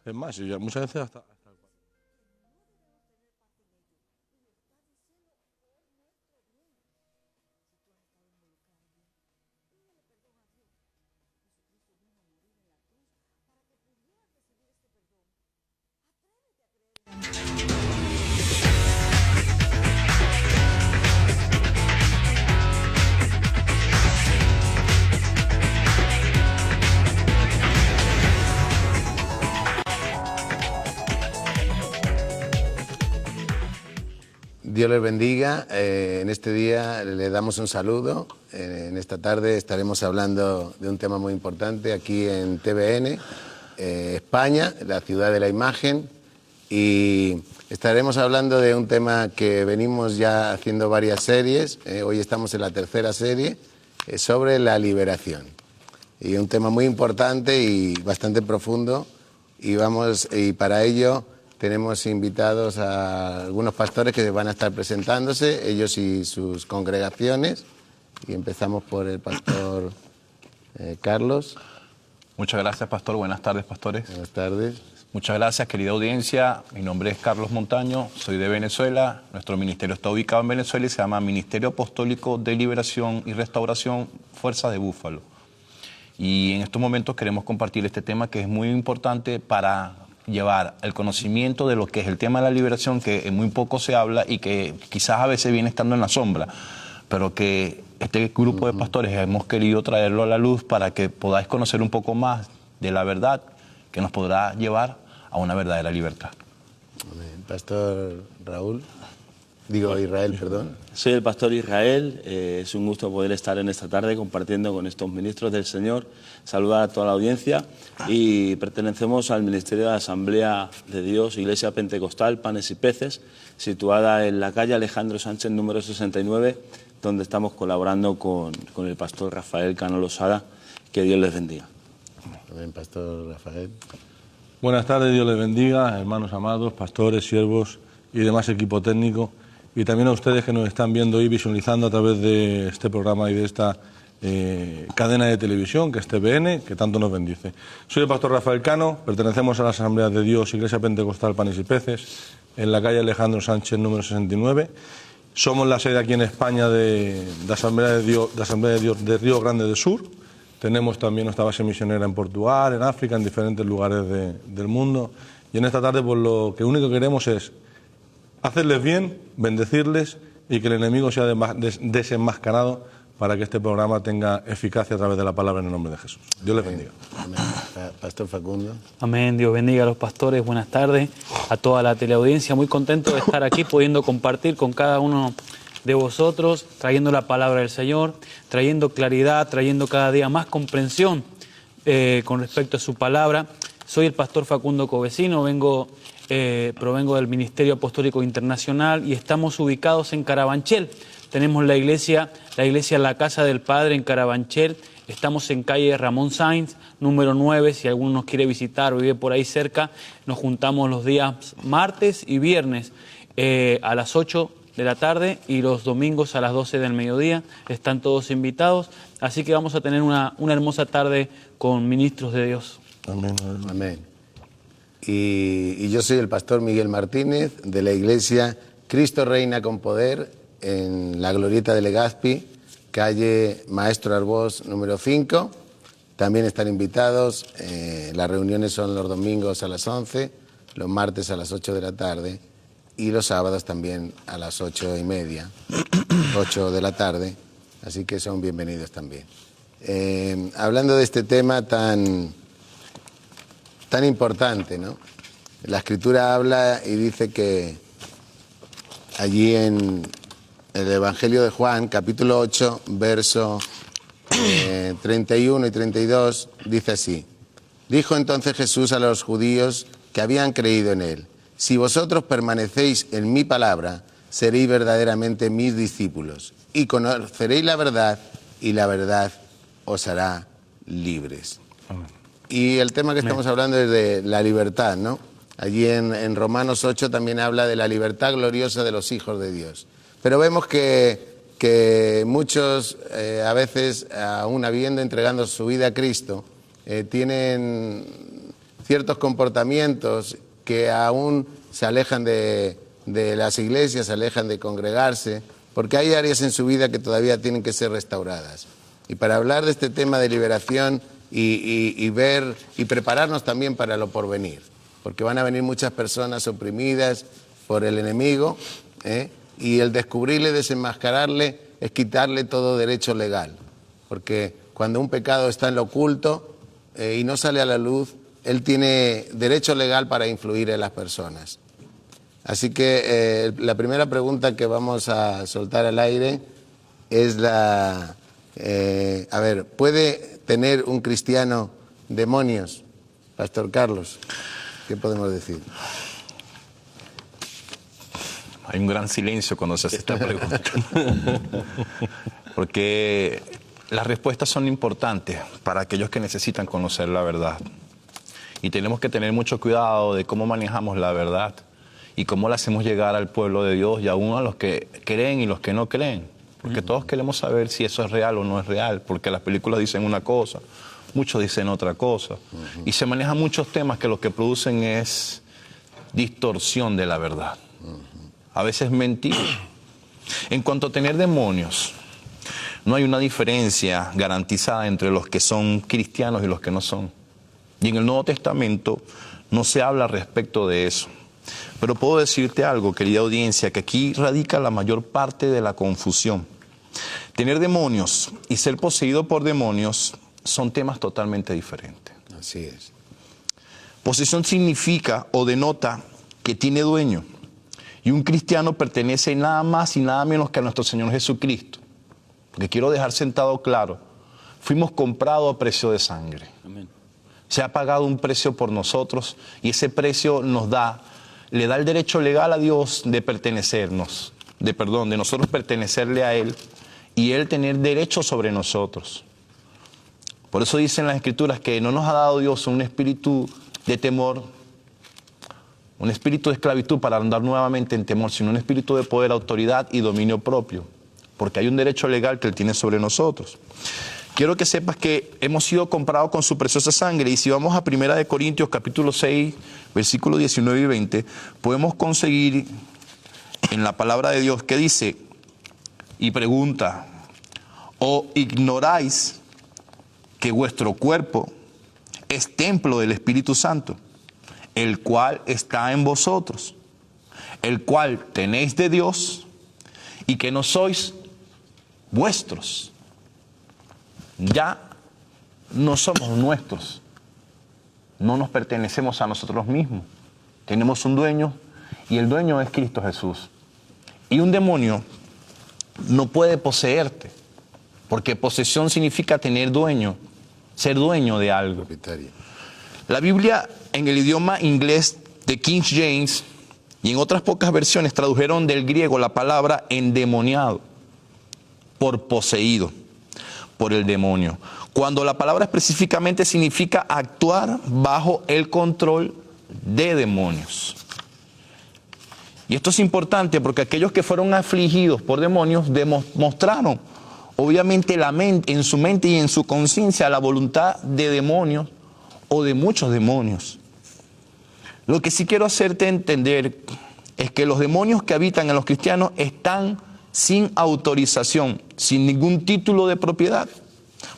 Es más, yo muchas veces hasta Dios les bendiga. En este día le damos un saludo. En esta tarde estaremos hablando de un tema muy importante aquí en TVN, España, la ciudad de la imagen. Y estaremos hablando de un tema que venimos ya haciendo varias series. Hoy estamos en la tercera serie, sobre la liberación. Y un tema muy importante y bastante profundo. Y para ello tenemos invitados a algunos pastores que van a estar presentándose, ellos y sus congregaciones. Y empezamos por el pastor Carlos. Muchas gracias, pastor. Buenas tardes, pastores. Buenas tardes. Muchas gracias, querida audiencia. Mi nombre es Carlos Montaño, soy de Venezuela. Nuestro ministerio está ubicado en Venezuela y se llama Ministerio Apostólico de Liberación y Restauración Fuerza de Búfalo. Y en estos momentos queremos compartir este tema que es muy importante para llevar el conocimiento de lo que es el tema de la liberación, que muy poco se habla y que quizás a veces viene estando en la sombra, pero que este grupo de pastores hemos querido traerlo a la luz para que podáis conocer un poco más de la verdad que nos podrá llevar a una verdadera libertad. Amén. Pastor Raúl. Digo, Israel, perdón. Soy el pastor Israel, es un gusto poder estar en esta tarde compartiendo con estos ministros del Señor, saludar a toda la audiencia y pertenecemos al Ministerio de la Asamblea de Dios, Iglesia Pentecostal, Panes y Peces, situada en la calle Alejandro Sánchez número 69, donde estamos colaborando con el pastor Rafael Cano Losada. Que Dios les bendiga. Amén, pastor Rafael. buenas tardes, Dios les bendiga, hermanos amados, pastores, siervos y demás equipo técnico. Y también a ustedes que nos están viendo y visualizando a través de este programa y de esta cadena de televisión, que es TVN, que tanto nos bendice. Soy el pastor Rafael Cano, pertenecemos a la Asamblea de Dios, Iglesia Pentecostal, Panes y Peces, en la calle Alejandro Sánchez, número 69. Somos la sede aquí en España de Asamblea de Dios de Río Grande del Sur. Tenemos también nuestra base misionera en Portugal, en África, en diferentes lugares del mundo. Y en esta tarde, pues lo que único que queremos es hacerles bien, bendecirles y que el enemigo sea desenmascarado para que este programa tenga eficacia a través de la palabra en el nombre de Jesús. Dios les bendiga. Amén. Pastor Facundo. Amén. Dios bendiga a los pastores. Buenas tardes a toda la teleaudiencia. Muy contento de estar aquí pudiendo compartir con cada uno de vosotros, trayendo la palabra del Señor, trayendo claridad, trayendo cada día más comprensión con respecto a su palabra. Soy el pastor Facundo Covesino, provengo del Ministerio Apostólico Internacional y estamos ubicados en Carabanchel. Tenemos la iglesia La Casa del Padre en Carabanchel. Estamos en calle Ramón Sainz, número 9. Si alguno nos quiere visitar o vive por ahí cerca, nos juntamos los días martes y viernes a las 8 de la tarde y los domingos a las 12 del mediodía. Están todos invitados. Así que vamos a tener una hermosa tarde con ministros de Dios. Amén. Amén. Y yo soy el pastor Miguel Martínez, de la iglesia Cristo Reina con Poder, en la glorieta de Legazpi, calle Maestro Arbós número 5. También están invitados. Las reuniones son los domingos a las 11, los martes a las 8 de la tarde y los sábados también a las 8:30, 8 de la tarde. Así que son bienvenidos también. Hablando de este tema tan importante, ¿no? La Escritura habla y dice que allí en el Evangelio de Juan, capítulo 8, verso 31 y 32, dice así: Dijo entonces Jesús a los judíos que habían creído en él: Si vosotros permanecéis en mi palabra, seréis verdaderamente mis discípulos, y conoceréis la verdad, y la verdad os hará libres. Amén. Y el tema que estamos hablando es de la libertad, ¿no? Allí en Romanos 8 también habla de la libertad gloriosa de los hijos de Dios. Pero vemos que muchos, a veces, aún entregando su vida a Cristo, tienen ciertos comportamientos que aún se alejan de las iglesias, se alejan de congregarse, porque hay áreas en su vida que todavía tienen que ser restauradas. Y para hablar de este tema de liberación y ver y prepararnos también para lo porvenir, porque van a venir muchas personas oprimidas por el enemigo, y el descubrirle, desenmascararle, es quitarle todo derecho legal, porque cuando un pecado está en lo oculto y no sale a la luz, él tiene derecho legal para influir en las personas. Así que la primera pregunta que vamos a soltar al aire es a ver, ¿puede tener un cristiano demonios? Pastor Carlos, ¿qué podemos decir? Hay un gran silencio cuando se hace esta pregunta. Porque las respuestas son importantes para aquellos que necesitan conocer la verdad. Y tenemos que tener mucho cuidado de cómo manejamos la verdad y cómo la hacemos llegar al pueblo de Dios y aún a los que creen y los que no creen. Porque todos queremos saber si eso es real o no es real, porque las películas dicen una cosa, muchos dicen otra cosa. Y se manejan muchos temas que lo que producen es distorsión de la verdad. A veces mentira. En cuanto a tener demonios, no hay una diferencia garantizada entre los que son cristianos y los que no son. Y en el Nuevo Testamento no se habla respecto de eso. Pero puedo decirte algo, querida audiencia, que aquí radica la mayor parte de la confusión. Tener demonios y ser poseído por demonios son temas totalmente diferentes. Así es. Posesión significa o denota que tiene dueño. Y un cristiano pertenece nada más y nada menos que a nuestro Señor Jesucristo. Porque quiero dejar sentado claro, fuimos comprados a precio de sangre. Amén. Se ha pagado un precio por nosotros y ese precio le da el derecho legal a Dios de pertenecernos, de nosotros pertenecerle a Él y Él tener derecho sobre nosotros. Por eso dicen las Escrituras que no nos ha dado Dios un espíritu de temor, un espíritu de esclavitud para andar nuevamente en temor, sino un espíritu de poder, autoridad y dominio propio, porque hay un derecho legal que Él tiene sobre nosotros. Quiero que sepas que hemos sido comprados con su preciosa sangre, y si vamos a 1 Corintios capítulo 6, versículos 19 y 20, podemos conseguir en la palabra de Dios que dice y pregunta: ¿o ignoráis que vuestro cuerpo es templo del Espíritu Santo, el cual está en vosotros, el cual tenéis de Dios, y que no sois vuestros? Ya no somos nuestros, no nos pertenecemos a nosotros mismos, tenemos un dueño y el dueño es Cristo Jesús. Y un demonio no puede poseerte, porque posesión significa tener dueño, ser dueño de algo. Propietario. La Biblia en el idioma inglés de King James y en otras pocas versiones tradujeron del griego la palabra endemoniado por poseído por el demonio, cuando la palabra específicamente significa actuar bajo el control de demonios. Y esto es importante porque aquellos que fueron afligidos por demonios demostraron obviamente en su mente y en su conciencia la voluntad de demonios o de muchos demonios. Lo que sí quiero hacerte entender es que los demonios que habitan en los cristianos están sin autorización, sin ningún título de propiedad.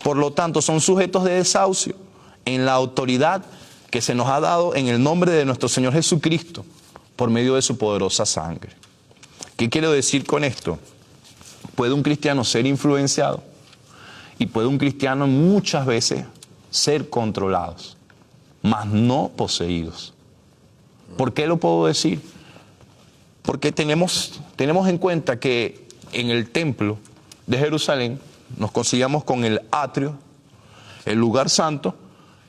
Por lo tanto, son sujetos de desahucio en la autoridad que se nos ha dado en el nombre de nuestro Señor Jesucristo por medio de su poderosa sangre. ¿Qué quiero decir con esto? Puede un cristiano ser influenciado y puede un cristiano muchas veces ser controlados, mas no poseídos. ¿Por qué lo puedo decir? Porque tenemos en cuenta que en el templo de Jerusalén nos conseguíamos con el atrio, el lugar santo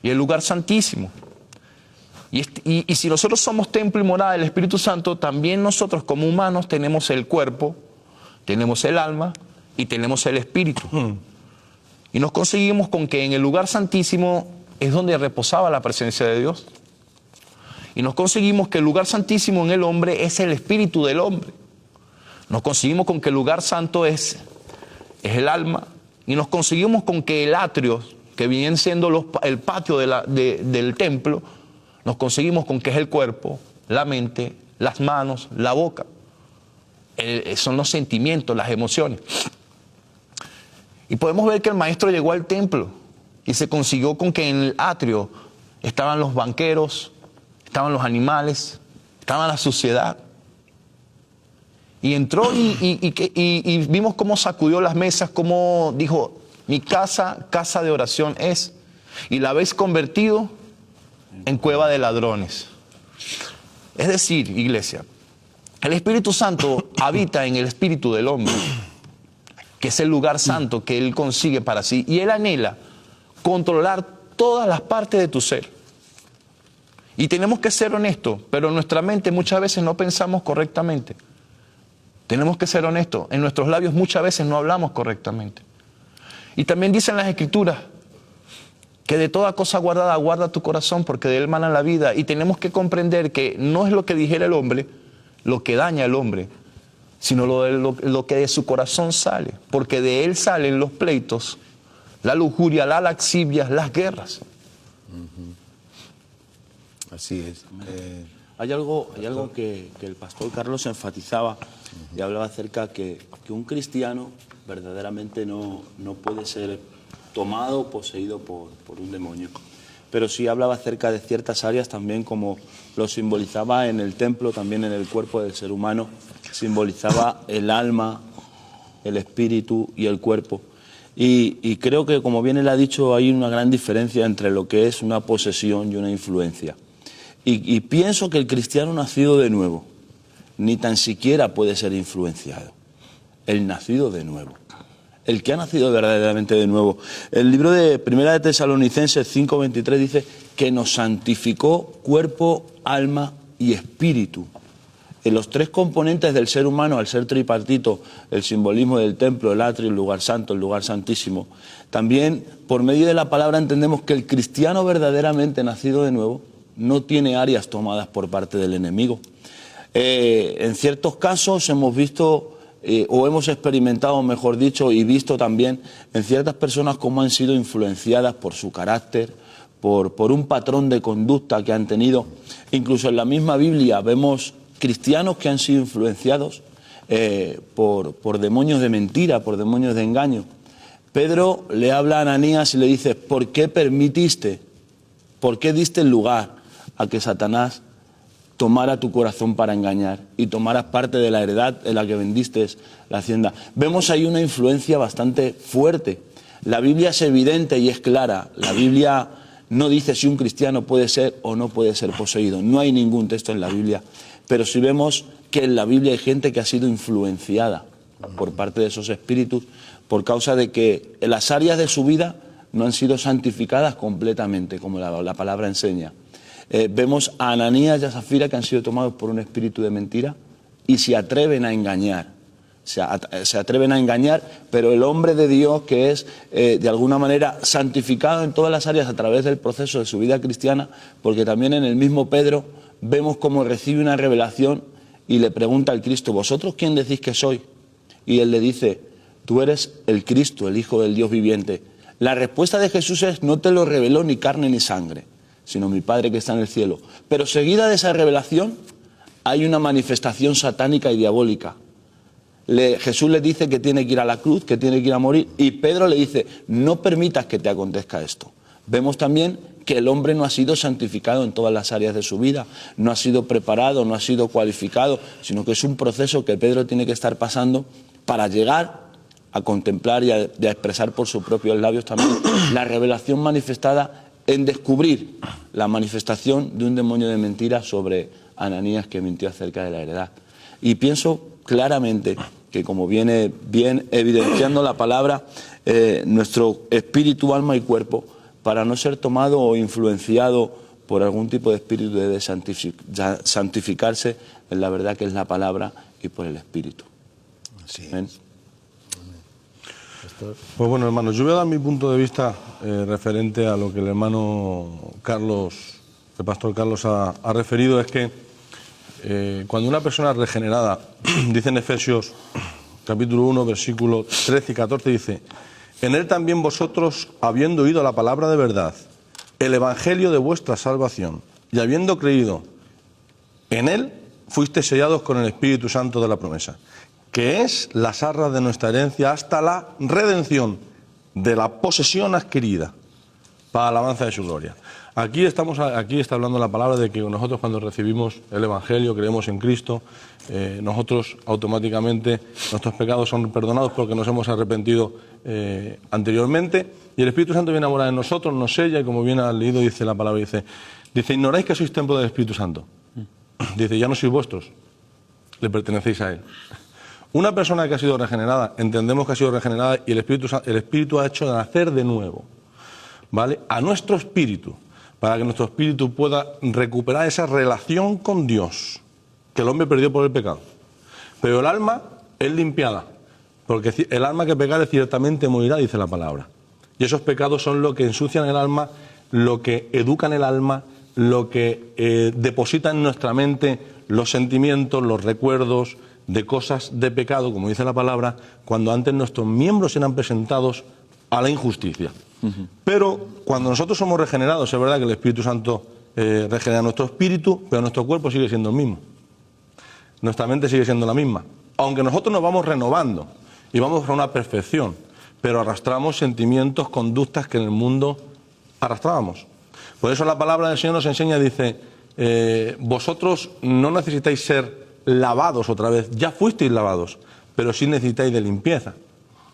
y el lugar santísimo. Y si nosotros somos templo y morada del Espíritu Santo, también nosotros como humanos tenemos el cuerpo, tenemos el alma y tenemos el espíritu. Y nos conseguimos con que en el lugar santísimo es donde reposaba la presencia de Dios. Y nos conseguimos que el lugar santísimo en el hombre es el espíritu del hombre. Nos conseguimos con que el lugar santo es el alma. Y nos conseguimos con que el atrio, que viene siendo el patio del templo, nos conseguimos con que es el cuerpo, la mente, las manos, la boca. Son los sentimientos, las emociones. Y podemos ver que el maestro llegó al templo y se consiguió con que en el atrio estaban los banqueros, estaban los animales, estaba la suciedad. Y entró y vimos cómo sacudió las mesas, cómo dijo, mi casa, casa de oración es, y la habéis convertido en cueva de ladrones. Es decir, iglesia, el Espíritu Santo habita en el espíritu del hombre, que es el lugar santo que Él consigue para sí, y Él anhela controlar todas las partes de tu ser. Y tenemos que ser honestos, pero en nuestra mente muchas veces no pensamos correctamente. Tenemos que ser honestos, en nuestros labios muchas veces no hablamos correctamente. Y también dicen las Escrituras que de toda cosa guardada guarda tu corazón, porque de él mana la vida. Y tenemos que comprender que no es lo que dijera el hombre lo que daña al hombre, sino lo que de su corazón sale, porque de él salen los pleitos, la lujuria, las laxivias, las guerras. Así es. Hay algo que el pastor Carlos enfatizaba y hablaba acerca que un cristiano verdaderamente no puede ser tomado o poseído por un demonio. Pero sí hablaba acerca de ciertas áreas también, como lo simbolizaba en el templo, también en el cuerpo del ser humano, simbolizaba el alma, el espíritu y el cuerpo. Y creo que, como bien él ha dicho, hay una gran diferencia entre lo que es una posesión y una influencia. Y pienso que el cristiano nacido de nuevo ni tan siquiera puede ser influenciado. El nacido de nuevo. El que ha nacido verdaderamente de nuevo. El libro de Primera de Tesalonicenses 5:23 dice que nos santificó cuerpo, alma y espíritu. En los tres componentes del ser humano, al ser tripartito, el simbolismo del templo, el atrio, el lugar santo, el lugar santísimo, también por medio de la palabra entendemos que el cristiano verdaderamente nacido de nuevo no tiene áreas tomadas por parte del enemigo. En ciertos casos hemos visto, o hemos experimentado, mejor dicho, y visto también en ciertas personas cómo han sido influenciadas por su carácter, por un patrón de conducta que han tenido. Incluso en la misma Biblia vemos cristianos que han sido influenciados por demonios de mentira, por demonios de engaño. Pedro le habla a Ananías y le dice, ¿por qué permitiste, por qué diste el lugar a que Satanás tomara tu corazón para engañar y tomaras parte de la heredad en la que vendiste la hacienda? Vemos ahí una influencia bastante fuerte. La Biblia es evidente y es clara. La Biblia no dice si un cristiano puede ser o no puede ser poseído. No hay ningún texto en la Biblia. Pero sí vemos que en la Biblia hay gente que ha sido influenciada por parte de esos espíritus por causa de que las áreas de su vida no han sido santificadas completamente, como la palabra enseña. Vemos a Ananías y a Zafira que han sido tomados por un espíritu de mentira y se atreven a engañar. Se atreven a engañar, pero el hombre de Dios, que es de alguna manera santificado en todas las áreas a través del proceso de su vida cristiana, porque también en el mismo Pedro vemos cómo recibe una revelación y le pregunta al Cristo, ¿vosotros quién decís que soy? Y él le dice, tú eres el Cristo, el Hijo del Dios viviente. La respuesta de Jesús es, no te lo reveló ni carne ni sangre, sino mi Padre que está en el cielo. Pero seguida de esa revelación hay una manifestación satánica y diabólica. Jesús le dice que tiene que ir a la cruz, que tiene que ir a morir, y Pedro le dice, no permitas que te acontezca esto. Vemos también que el hombre no ha sido santificado en todas las áreas de su vida, no ha sido preparado, no ha sido cualificado, sino que es un proceso que Pedro tiene que estar pasando para llegar a contemplar y a expresar por sus propios labios también la revelación manifestada en descubrir la manifestación de un demonio de mentira sobre Ananías que mintió acerca de la heredad. Y pienso claramente que, como viene bien evidenciando la palabra, nuestro espíritu, alma y cuerpo, para no ser tomado o influenciado por algún tipo de espíritu, debe santificarse en la verdad que es la palabra y por el espíritu. Sí. ¿Amén? Pues bueno, hermanos, yo voy a dar mi punto de vista referente a lo que el hermano Carlos, el pastor Carlos ha referido. Es que cuando una persona regenerada, dice en Efesios capítulo 1, versículos 13 y 14, dice, en él también vosotros, habiendo oído la palabra de verdad, el evangelio de vuestra salvación, y habiendo creído en Él, fuiste sellados con el Espíritu Santo de la promesa, que es las arras de nuestra herencia hasta la redención de la posesión adquirida para alabanza de su gloria. Aquí está hablando la palabra de que nosotros cuando recibimos el Evangelio, creemos en Cristo, nosotros automáticamente nuestros pecados son perdonados porque nos hemos arrepentido anteriormente, y el Espíritu Santo viene a morar en nosotros, nos sella, y como bien ha leído, dice la palabra, dice, ignoráis que sois templo del Espíritu Santo. Dice, ya no sois vuestros, le pertenecéis a Él. Una persona que ha sido regenerada, entendemos que ha sido regenerada y el Espíritu ha hecho nacer de nuevo, ¿vale? A nuestro espíritu, para que nuestro espíritu pueda recuperar esa relación con Dios que el hombre perdió por el pecado. Pero el alma es limpiada, porque el alma que pecare ciertamente morirá, dice la palabra. Y esos pecados son lo que ensucian el alma, lo que educan el alma, lo que deposita en nuestra mente los sentimientos, los recuerdos de cosas de pecado, como dice la palabra, cuando antes nuestros miembros eran presentados a la injusticia. Pero cuando nosotros somos regenerados, es verdad que el Espíritu Santo regenera nuestro espíritu, pero nuestro cuerpo sigue siendo el mismo. Nuestra mente sigue siendo la misma. Aunque nosotros nos vamos renovando y vamos a una perfección, pero arrastramos sentimientos, conductas que en el mundo arrastrábamos. Por eso la palabra del Señor nos enseña, dice, vosotros no necesitáis ser lavados otra vez, ya fuisteis lavados, pero sí necesitáis de limpieza.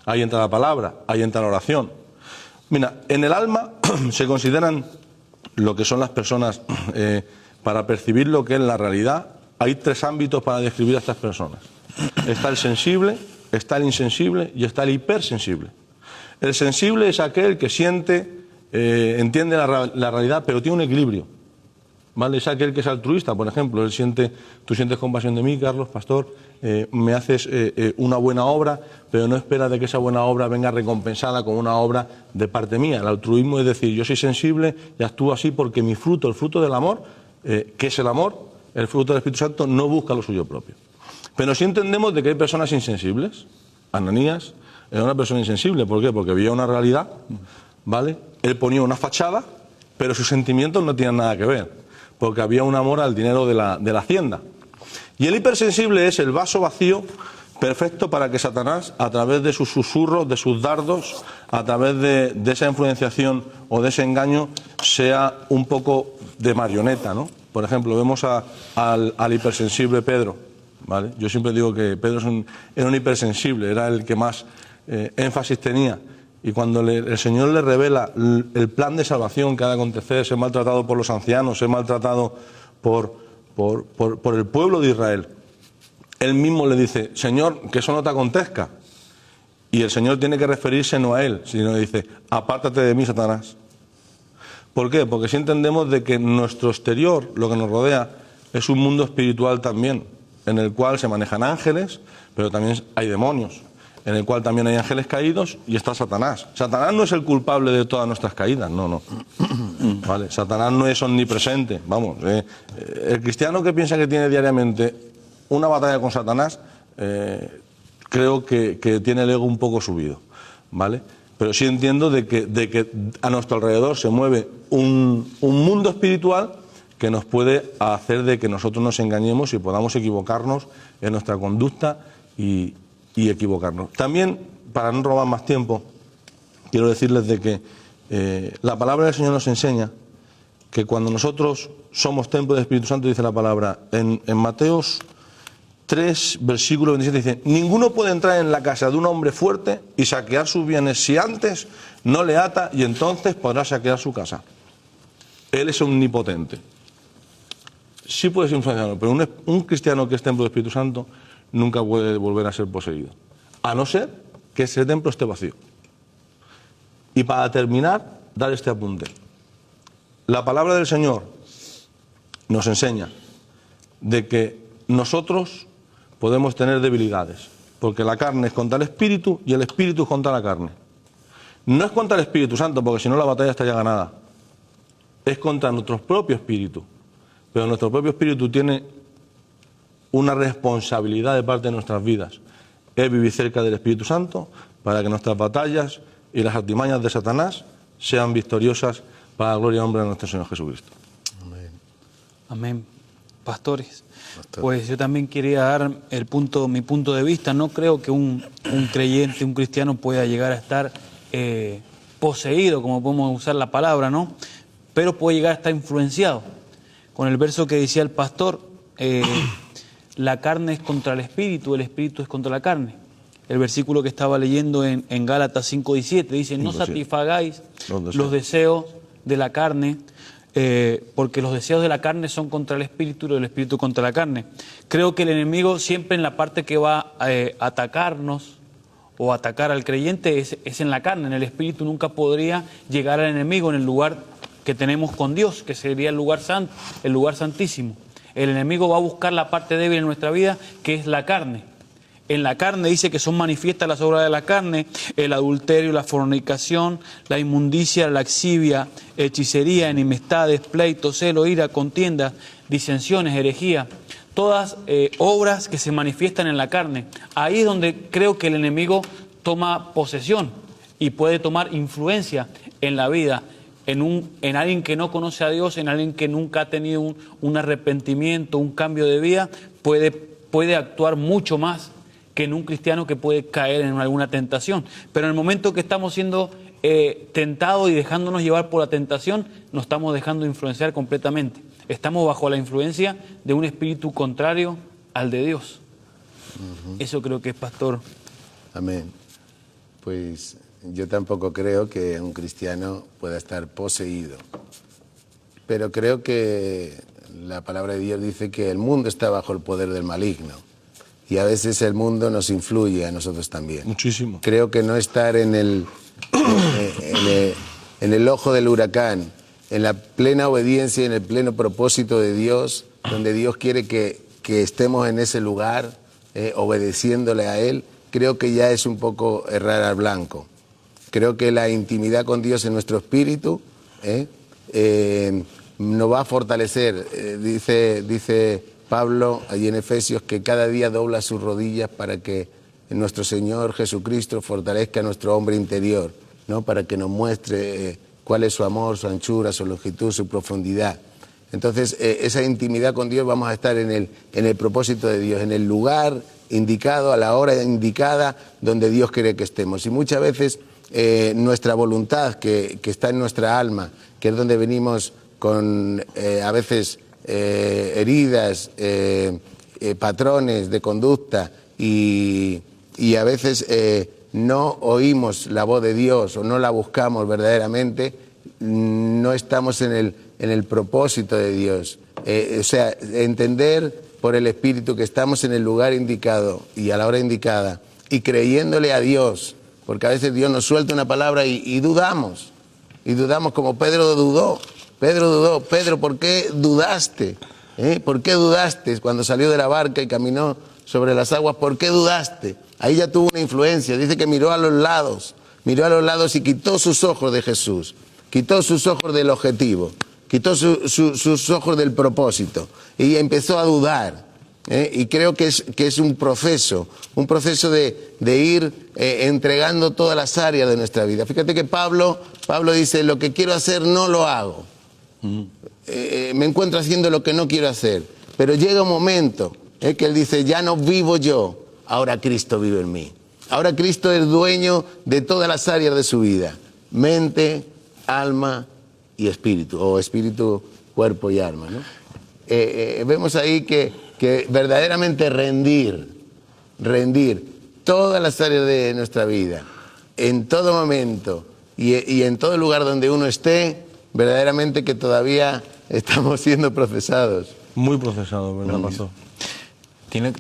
Ahí entra la palabra, ahí entra la oración. Mira, en el alma se consideran lo que son las personas, para percibir lo que es la realidad, hay 3 ámbitos para describir a estas personas. Está el sensible, está el insensible y está el hipersensible. El sensible es aquel que siente, entiende la realidad, pero tiene un equilibrio, ¿vale? Es aquel que es altruista, por ejemplo. Tú sientes compasión de mí, Carlos, pastor, me haces una buena obra, pero no esperas de que esa buena obra venga recompensada con una obra de parte mía. El altruismo es decir, yo soy sensible y actúo así porque mi fruto, el fruto del amor, que es el amor, el fruto del Espíritu Santo, no busca lo suyo propio. Pero sí entendemos de que hay personas insensibles. Ananías era una persona insensible. ¿Por qué? Porque veía una realidad, ¿vale? Él ponía una fachada, pero sus sentimientos no tenían nada que ver, porque había un amor al dinero de la hacienda. Y el hipersensible es el vaso vacío, perfecto para que Satanás, a través de sus susurros, de sus dardos, a través de esa influenciación o de ese engaño, sea un poco de marioneta, ¿no? Por ejemplo, vemos al hipersensible Pedro, ¿vale? Yo siempre digo que Pedro era un hipersensible, era el que más énfasis tenía. Y cuando el Señor le revela el plan de salvación que ha de acontecer, ser maltratado por los ancianos, ser maltratado por el pueblo de Israel, él mismo le dice, Señor, que eso no te acontezca. Y el Señor tiene que referirse no a él, sino le dice, apártate de mí, Satanás. ¿Por qué? Porque si entendemos de que nuestro exterior, lo que nos rodea, es un mundo espiritual también, en el cual se manejan ángeles, pero también hay demonios, en el cual también hay ángeles caídos y está Satanás. Satanás no es el culpable de todas nuestras caídas, no. ¿Vale? Satanás no es omnipresente, vamos. El cristiano que piensa que tiene diariamente una batalla con Satanás, creo que tiene el ego un poco subido, ¿vale? Pero sí entiendo de que a nuestro alrededor se mueve un mundo espiritual que nos puede hacer de que nosotros nos engañemos y podamos equivocarnos en nuestra conducta y equivocarnos. También, para no robar más tiempo, quiero decirles de que la palabra del Señor nos enseña que cuando nosotros somos templo del Espíritu Santo, dice la palabra, en Mateos 3, versículo 27, dice, ninguno puede entrar en la casa de un hombre fuerte y saquear sus bienes si antes no le ata y entonces podrá saquear su casa. Él es omnipotente. Sí puede ser influenciado, pero un cristiano que es templo del Espíritu Santo nunca puede volver a ser poseído, a no ser que ese templo esté vacío. Y para terminar, dar este apunte. La palabra del Señor nos enseña de que nosotros podemos tener debilidades, porque la carne es contra el Espíritu y el Espíritu es contra la carne. No es contra el Espíritu Santo, porque si no la batalla estaría ganada. Es contra nuestro propio espíritu. Pero nuestro propio espíritu tiene una responsabilidad de parte de nuestras vidas. Es vivir cerca del Espíritu Santo para que nuestras batallas y las artimañas de Satanás sean victoriosas para la gloria y honra de nuestro Señor Jesucristo. Amén. Amén. Pastores, pues yo también quería dar mi punto de vista. No creo que un creyente, un cristiano pueda llegar a estar poseído, como podemos usar la palabra, ¿no? Pero puede llegar a estar influenciado. Con el verso que decía el pastor, la carne es contra el espíritu es contra la carne. El versículo que estaba leyendo en Gálatas 5:17 dice, no satisfagáis los deseos de la carne, porque los deseos de la carne son contra el espíritu y el espíritu contra la carne. Creo que el enemigo siempre en la parte que va a atacarnos o atacar al creyente es en la carne. En el espíritu nunca podría llegar al enemigo en el lugar que tenemos con Dios, que sería el lugar santo, el lugar santísimo. El enemigo va a buscar la parte débil en nuestra vida, que es la carne. En la carne dice que son manifiestas las obras de la carne, el adulterio, la fornicación, la inmundicia, la laxivia, hechicería, enemistades, pleitos, celo, ira, contiendas, disensiones, herejía. Todas obras que se manifiestan en la carne. Ahí es donde creo que el enemigo toma posesión y puede tomar influencia en la vida, en alguien que no conoce a Dios, en alguien que nunca ha tenido un arrepentimiento, un cambio de vida, puede actuar mucho más que en un cristiano que puede caer en alguna tentación. Pero en el momento que estamos siendo tentados y dejándonos llevar por la tentación, nos estamos dejando influenciar completamente. Estamos bajo la influencia de un espíritu contrario al de Dios. Eso creo que es, pastor. Amén. Pues yo tampoco creo que un cristiano pueda estar poseído. Pero creo que la palabra de Dios dice que el mundo está bajo el poder del maligno. Y a veces el mundo nos influye a nosotros también. Muchísimo. Creo que no estar en el ojo del huracán, en la plena obediencia y en el pleno propósito de Dios, donde Dios quiere que estemos en ese lugar, obedeciéndole a Él, creo que ya es un poco errar al blanco. Creo que la intimidad con Dios en nuestro espíritu nos va a fortalecer. Dice Pablo, allí en Efesios, que cada día dobla sus rodillas para que nuestro Señor Jesucristo fortalezca nuestro hombre interior, ¿no? Para que nos muestre cuál es su amor, su anchura, su longitud, su profundidad. Entonces, esa intimidad con Dios vamos a estar en el propósito de Dios, en el lugar indicado, a la hora indicada, donde Dios quiere que estemos. Y muchas veces nuestra voluntad, que está en nuestra alma, que es donde venimos con a veces heridas, patrones de conducta y a veces no oímos la voz de Dios o no la buscamos verdaderamente, no estamos en el propósito de Dios. O sea, entender por el Espíritu que estamos en el lugar indicado y a la hora indicada y creyéndole a Dios, porque a veces Dios nos suelta una palabra y dudamos como Pedro dudó. Pedro, ¿por qué dudaste? ¿Por qué dudaste cuando salió de la barca y caminó sobre las aguas? ¿Por qué dudaste? Ahí ya tuvo una influencia. Dice que miró a los lados y quitó sus ojos de Jesús, quitó sus ojos del objetivo, quitó sus ojos del propósito y empezó a dudar. Y creo que es un proceso de ir entregando todas las áreas de nuestra vida. Fíjate que Pablo dice, lo que quiero hacer no lo hago. Me encuentro haciendo lo que no quiero hacer, pero llega un momento que él dice, ya no vivo yo, ahora Cristo vive en mí. Ahora Cristo es dueño de todas las áreas de su vida, mente, alma y espíritu, o espíritu, cuerpo y alma, ¿no? Vemos ahí que verdaderamente rendir todas las áreas de nuestra vida, en todo momento y en todo lugar donde uno esté, verdaderamente que todavía estamos siendo procesados. Muy procesados, ¿verdad, pastor?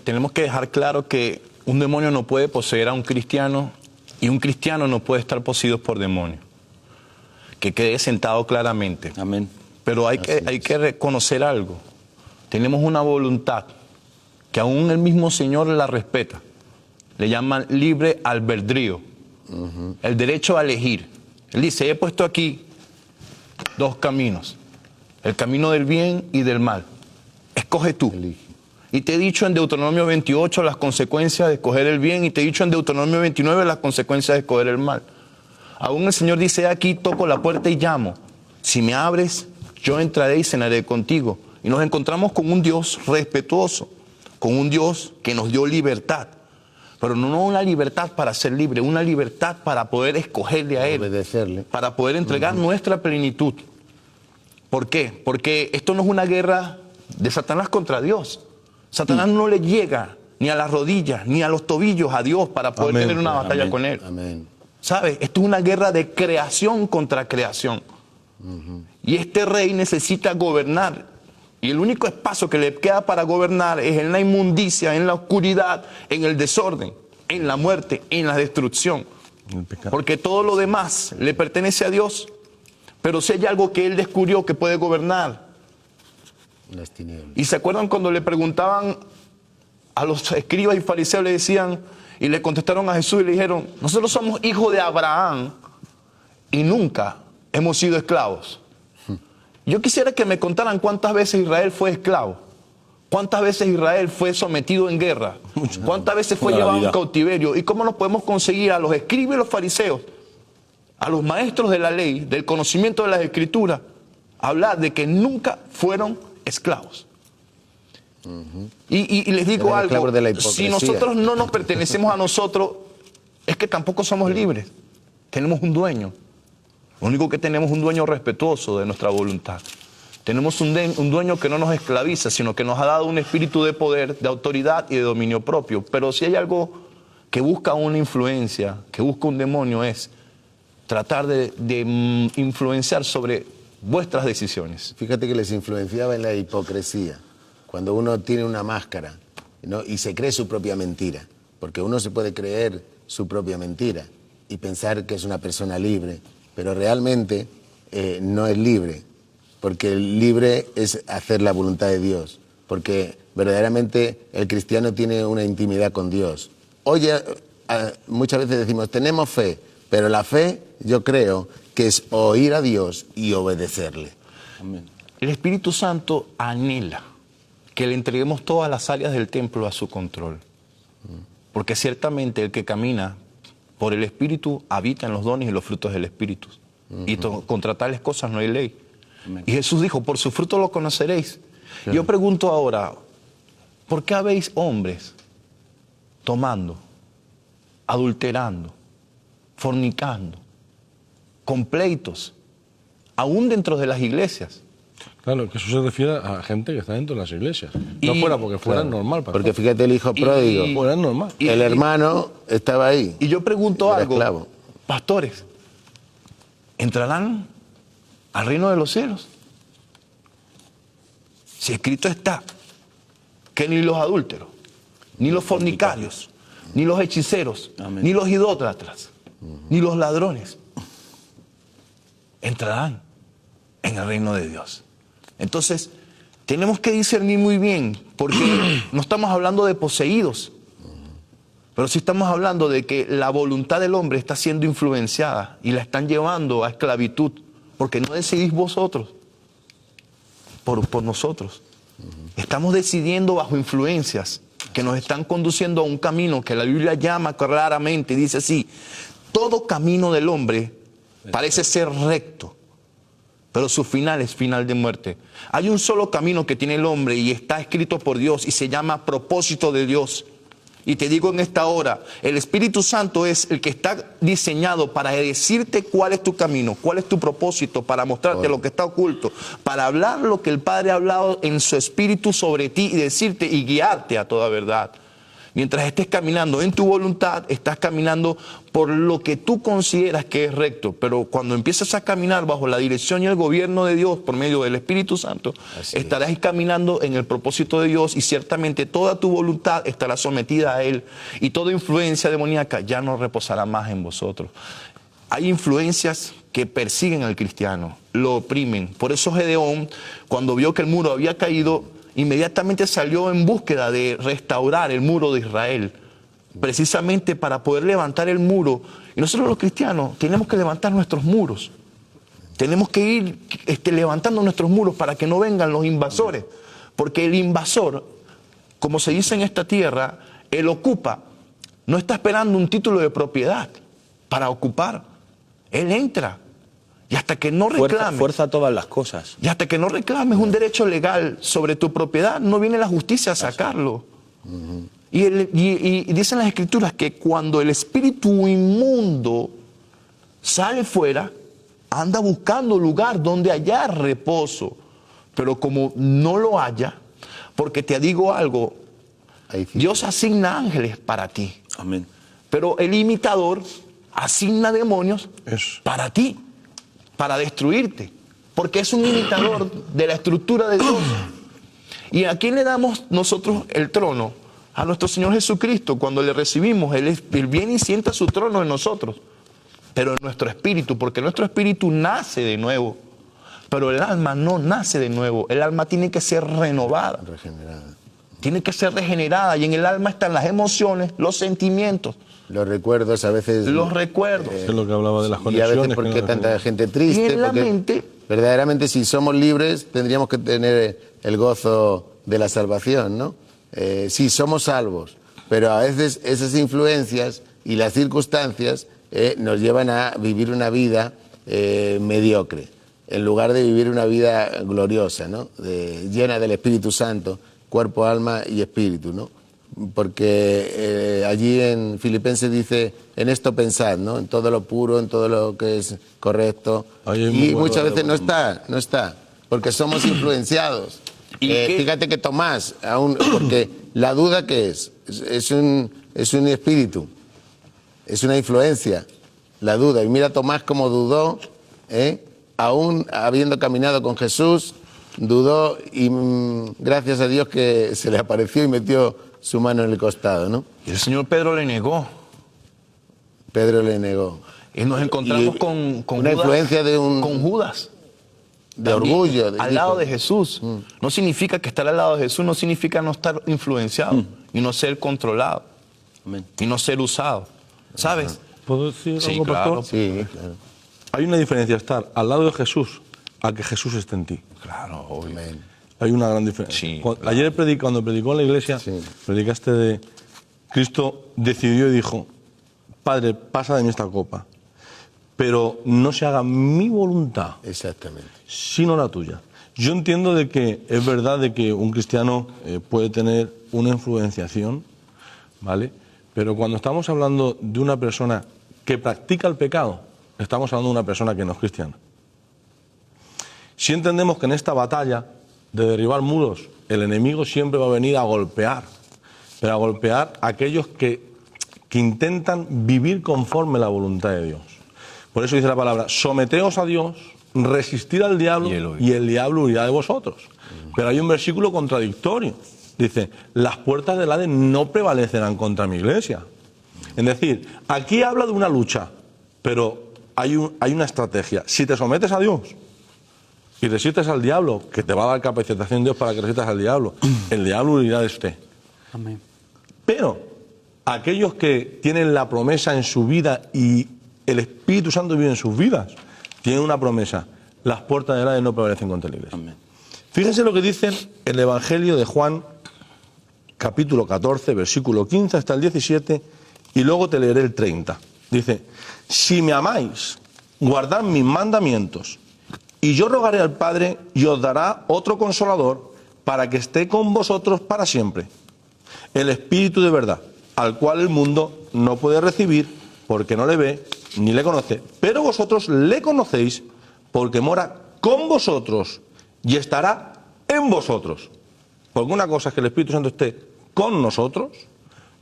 Tenemos que dejar claro que un demonio no puede poseer a un cristiano y un cristiano no puede estar poseído por demonios. Que quede sentado claramente. Amén. Pero hay que reconocer algo. Tenemos una voluntad que aún el mismo Señor la respeta. Le llaman libre albedrío. El derecho a elegir. Él dice, he puesto aquí dos caminos. El camino del bien y del mal. Escoge tú. Elige. Y te he dicho en Deuteronomio 28 las consecuencias de escoger el bien y te he dicho en Deuteronomio 29 las consecuencias de escoger el mal. Aún el Señor dice, aquí toco la puerta y llamo. Si me abres, yo entraré y cenaré contigo Y nos encontramos con un Dios respetuoso, con un Dios que nos dio libertad. Pero no una libertad para ser libre, una libertad para poder escogerle a Él. Obedecerle. Para poder entregar nuestra plenitud. ¿Por qué? Porque esto no es una guerra de Satanás contra Dios. Satanás no le llega ni a las rodillas, ni a los tobillos a Dios para poder Amén. tener una batalla Amén. con Él. Amén. ¿Sabe? Esto es una guerra de creación contra creación. Y este rey necesita gobernar. Y el único espacio que le queda para gobernar es en la inmundicia, en la oscuridad, en el desorden, en la muerte, en la destrucción. El pecado. Porque todo lo demás le pertenece a Dios. Pero si hay algo que Él descubrió que puede gobernar. Las tinieblas. ¿Y se acuerdan cuando le preguntaban a los escribas y fariseos, le decían, y le contestaron a Jesús y le dijeron, nosotros somos hijos de Abraham y nunca hemos sido esclavos? Yo quisiera que me contaran cuántas veces Israel fue esclavo, cuántas veces Israel fue sometido en guerra, cuántas veces fue Toda la llevado en vida. cautiverio, y cómo nos podemos conseguir a los escribas y los fariseos, a los maestros de la ley, del conocimiento de las escrituras, hablar de que nunca fueron esclavos. Y les digo Eran algo, esclavos de la si hipocresía. nosotros no nos pertenecemos a nosotros, es que tampoco somos libres. Tenemos un dueño. Lo único que tenemos es un dueño respetuoso de nuestra voluntad. Tenemos un dueño que no nos esclaviza, sino que nos ha dado un espíritu de poder, de autoridad y de dominio propio. Pero si hay algo que busca una influencia, que busca un demonio, es tratar de influenciar sobre vuestras decisiones. Fíjate que les influenciaba en la hipocresía. Cuando uno tiene una máscara, ¿no? Y se cree su propia mentira. Porque uno se puede creer su propia mentira y pensar que es una persona libre, pero realmente no es libre. Porque el libre es hacer la voluntad de Dios. Porque verdaderamente el cristiano tiene una intimidad con Dios. Oye, muchas veces decimos, tenemos fe, pero la fe yo creo que es oír a Dios y obedecerle. Amén. El Espíritu Santo anhela que le entreguemos todas las áreas del templo a su control. Porque ciertamente el que camina por el Espíritu habita en los dones y los frutos del Espíritu. Y contra tales cosas no hay ley. Amén. Y Jesús dijo, por su fruto lo conoceréis. Yo pregunto ahora, ¿por qué habéis hombres tomando, adulterando, fornicando, con pleitos, aún dentro de las iglesias? Claro, que eso se refiere a gente que está dentro de las iglesias. No Y- fuera porque fuera normal. pastor. Porque fíjate el hijo pródigo. Fuera normal. y- El hermano estaba ahí. Y yo pregunto Era algo, esclavo. pastores, ¿entrarán al reino de los cielos? Si escrito está que ni los adúlteros, ni los fornicarios, ni los hechiceros, Amén. ni los idólatras, ni los ladrones entrarán en el reino de Dios. Entonces, tenemos que discernir muy bien, porque no estamos hablando de poseídos, pero sí estamos hablando de que la voluntad del hombre está siendo influenciada y la están llevando a esclavitud, porque no decidís vosotros, por nosotros. Estamos decidiendo bajo influencias que nos están conduciendo a un camino que la Biblia llama claramente, dice así, todo camino del hombre parece ser recto, pero su final es final de muerte. Hay un solo camino que tiene el hombre y está escrito por Dios y se llama propósito de Dios. Y te digo en esta hora, el Espíritu Santo es el que está diseñado para decirte cuál es tu camino, cuál es tu propósito, para mostrarte lo que está oculto, para hablar lo que el Padre ha hablado en su Espíritu sobre ti y decirte y guiarte a toda verdad. Mientras estés caminando en tu voluntad, estás caminando por lo que tú consideras que es recto. Pero cuando empiezas a caminar bajo la dirección y el gobierno de Dios por medio del Espíritu Santo, estarás caminando en el propósito de Dios y ciertamente toda tu voluntad estará sometida a Él. Y toda influencia demoníaca ya no reposará más en vosotros. Hay influencias que persiguen al cristiano, lo oprimen. Por eso Gedeón, cuando vio que el muro había caído, inmediatamente salió en búsqueda de restaurar el muro de Israel, precisamente para poder levantar el muro. Y nosotros los cristianos tenemos que levantar nuestros muros. Tenemos que ir levantando nuestros muros para que no vengan los invasores. Porque el invasor, como se dice en esta tierra, él ocupa, no está esperando un título de propiedad para ocupar. Él entra Y hasta que no reclames, Fuerza todas las cosas. y hasta que no reclames un derecho legal sobre tu propiedad, no viene la justicia a sacarlo. Y dicen las escrituras que cuando el espíritu inmundo sale fuera, anda buscando lugar donde hallar reposo. Pero como no lo haya, porque te digo algo, Ahí sí. Dios asigna ángeles para ti. Amén. Pero el imitador asigna demonios Eso. para ti, para destruirte, porque es un imitador de la estructura de Dios. ¿Y a quién le damos nosotros el trono? A nuestro Señor Jesucristo. Cuando le recibimos, Él viene y sienta su trono en nosotros, pero en nuestro espíritu, porque nuestro espíritu nace de nuevo, pero el alma no nace de nuevo. El alma tiene que ser renovada, Regenerada. tiene que ser regenerada, y en el alma están las emociones, los sentimientos, Los recuerdos a veces... los recuerdos. Es lo que hablaba de las Y a conexiones. veces que porque no tanta recuerdo. gente triste. Y en la porque mente- verdaderamente si somos libres tendríamos que tener el gozo de la salvación, ¿no? Sí, somos salvos, pero a veces esas influencias y las circunstancias nos llevan a vivir una vida mediocre, en lugar de vivir una vida gloriosa, ¿no? Llena del Espíritu Santo, cuerpo, alma y espíritu, ¿no? Porque allí en Filipenses dice, en esto pensad, ¿no? En todo lo puro, en todo lo que es correcto. Ahí hay muy Y buen muchas valor. veces no está, porque somos influenciados. ¿Y qué? Fíjate que Tomás, porque la duda ¿qué es? Es un espíritu, es una influencia, la duda. Y mira Tomás cómo dudó, aún habiendo caminado con Jesús, dudó y gracias a Dios que se le apareció y metió su mano en el costado, ¿no? Y el Señor Pedro le negó. Pedro le negó. Y nos encontramos Y con una Judas, influencia de un- con Judas. De También, orgullo. al lado de Jesús. No significa que estar al lado de Jesús, no significa no estar influenciado y no ser controlado Amén. y no ser usado. ¿Sabes? ¿Puedo decir Sí, algo, claro. pastor? Sí, claro. Hay una diferencia estar al lado de Jesús a que Jesús esté en ti. Claro, obvio. Amén. Hay una gran diferencia. Sí, Cuando- Ayer cuando predicó en la iglesia, Sí. predicaste de Cristo decidió y dijo, Padre, pasa de mí esta copa, pero no se haga mi voluntad, Exactamente. sino la tuya. Yo entiendo de que es verdad de que un cristiano puede tener una influenciación, ¿vale? Pero cuando estamos hablando de una persona que practica el pecado, estamos hablando de una persona que no es cristiana. Si entendemos que en esta batalla de derribar muros, el enemigo siempre va a venir a golpear, pero a golpear a aquellos que intentan vivir conforme a la voluntad de Dios. Por eso dice la palabra, someteos a Dios, resistir al diablo y el diablo huirá de vosotros. Pero hay un versículo contradictorio. Dice, las puertas del Hades no prevalecerán contra mi iglesia. Es decir, aquí habla de una lucha, pero hay una estrategia. Si te sometes a Dios y resistes al diablo, que te va a dar capacitación Dios para que resistas al diablo, el diablo huirá de usted. Amén. Pero aquellos que tienen la promesa en su vida y el Espíritu Santo vive en sus vidas, tienen una promesa. Las puertas del Hades no prevalecen contra la iglesia. Amén. Fíjense lo que dice el Evangelio de Juan, capítulo 14, versículo 15 hasta el 17, y luego te leeré el 30. Dice, si me amáis, guardad mis mandamientos, y yo rogaré al Padre y os dará otro consolador para que esté con vosotros para siempre. El Espíritu de verdad, al cual el mundo no puede recibir porque no le ve ni le conoce, pero vosotros le conocéis porque mora con vosotros y estará en vosotros. Porque una cosa es que el Espíritu Santo esté con nosotros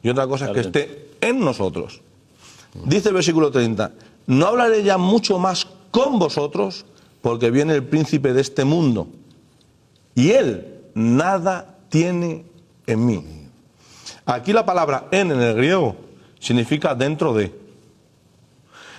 y otra cosa es que esté en nosotros. Dice el versículo 30, no hablaré ya mucho más con vosotros porque viene el príncipe de este mundo y él nada tiene en mí. Aquí la palabra en el griego significa dentro de.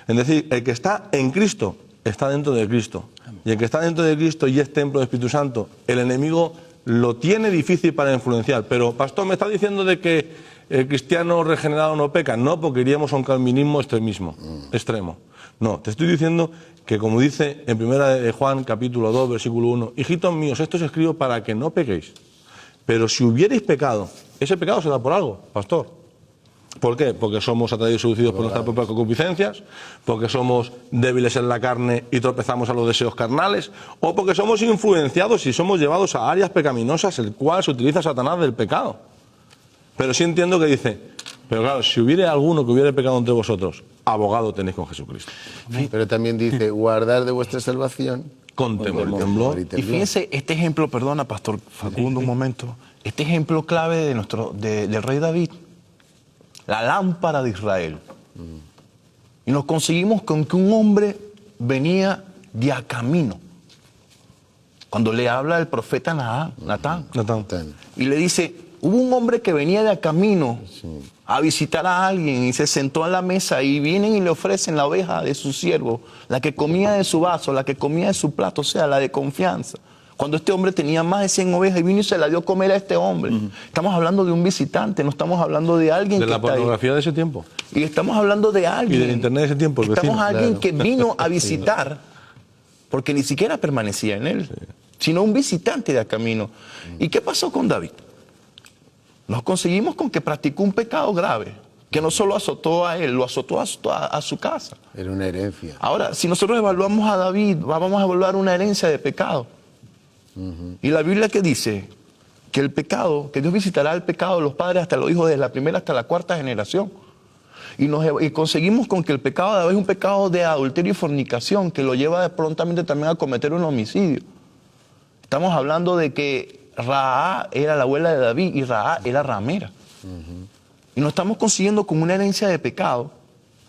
Es decir, el que está en Cristo está dentro de Cristo. Y el que está dentro de Cristo y es templo del Espíritu Santo, el enemigo lo tiene difícil para influenciar. Pero, pastor, ¿me está diciendo de que el cristiano regenerado no peca? No, porque iríamos a un calvinismo extremo. No, te estoy diciendo que, como dice en 1 Juan, capítulo 2, versículo 1, hijitos míos, esto os escribo para que no pequéis. Pero si hubierais pecado, ese pecado se da por algo, pastor. ¿Por qué? Porque somos atraídos y seducidos por nuestras propias concupiscencias, porque somos débiles en la carne y tropezamos a los deseos carnales, o porque somos influenciados y somos llevados a áreas pecaminosas, el cual se utiliza Satanás del pecado. Pero sí entiendo que dice, pero claro, si hubiere alguno que hubiere pecado entre vosotros, abogado tenéis con Jesucristo. Pero también dice, guardar de vuestra salvación Con temor y temblor. Y fíjense, este ejemplo, perdona, Pastor Facundo, un momento. Este ejemplo clave del rey David, la lámpara de Israel. Y nos conseguimos con que un hombre venía de a camino. Cuando le habla el profeta Natán. Y le dice, hubo un hombre que venía de a camino a visitar a alguien y se sentó a la mesa y vienen y le ofrecen la oveja de su siervo, la que comía de su vaso, la que comía de su plato, o sea, la de confianza. Cuando este hombre tenía más de 100 ovejas y vino y se la dio a comer a este hombre. Estamos hablando de un visitante, no estamos hablando de alguien de que la está ahí. pornografía de ese tiempo. Y estamos hablando de alguien. Y del internet de ese tiempo, el Estamos vecino. alguien Claro. que vino a visitar, porque ni siquiera permanecía en él, sino un visitante de a camino. ¿Y qué pasó con David? Nos conseguimos con que practicó un pecado grave, que no solo azotó a él, lo azotó a su casa. era una herencia. Ahora, si nosotros evaluamos a David, vamos a evaluar una herencia de pecado. Y la Biblia que dice que el pecado, que Dios visitará el pecado de los padres hasta los hijos, desde la primera hasta la cuarta generación. Y conseguimos con que el pecado de David es un pecado de adulterio y fornicación, que lo lleva prontamente también a cometer un homicidio. Estamos hablando de que Rahab era la abuela de David y Rahab era ramera. Y nos estamos consiguiendo con una herencia de pecado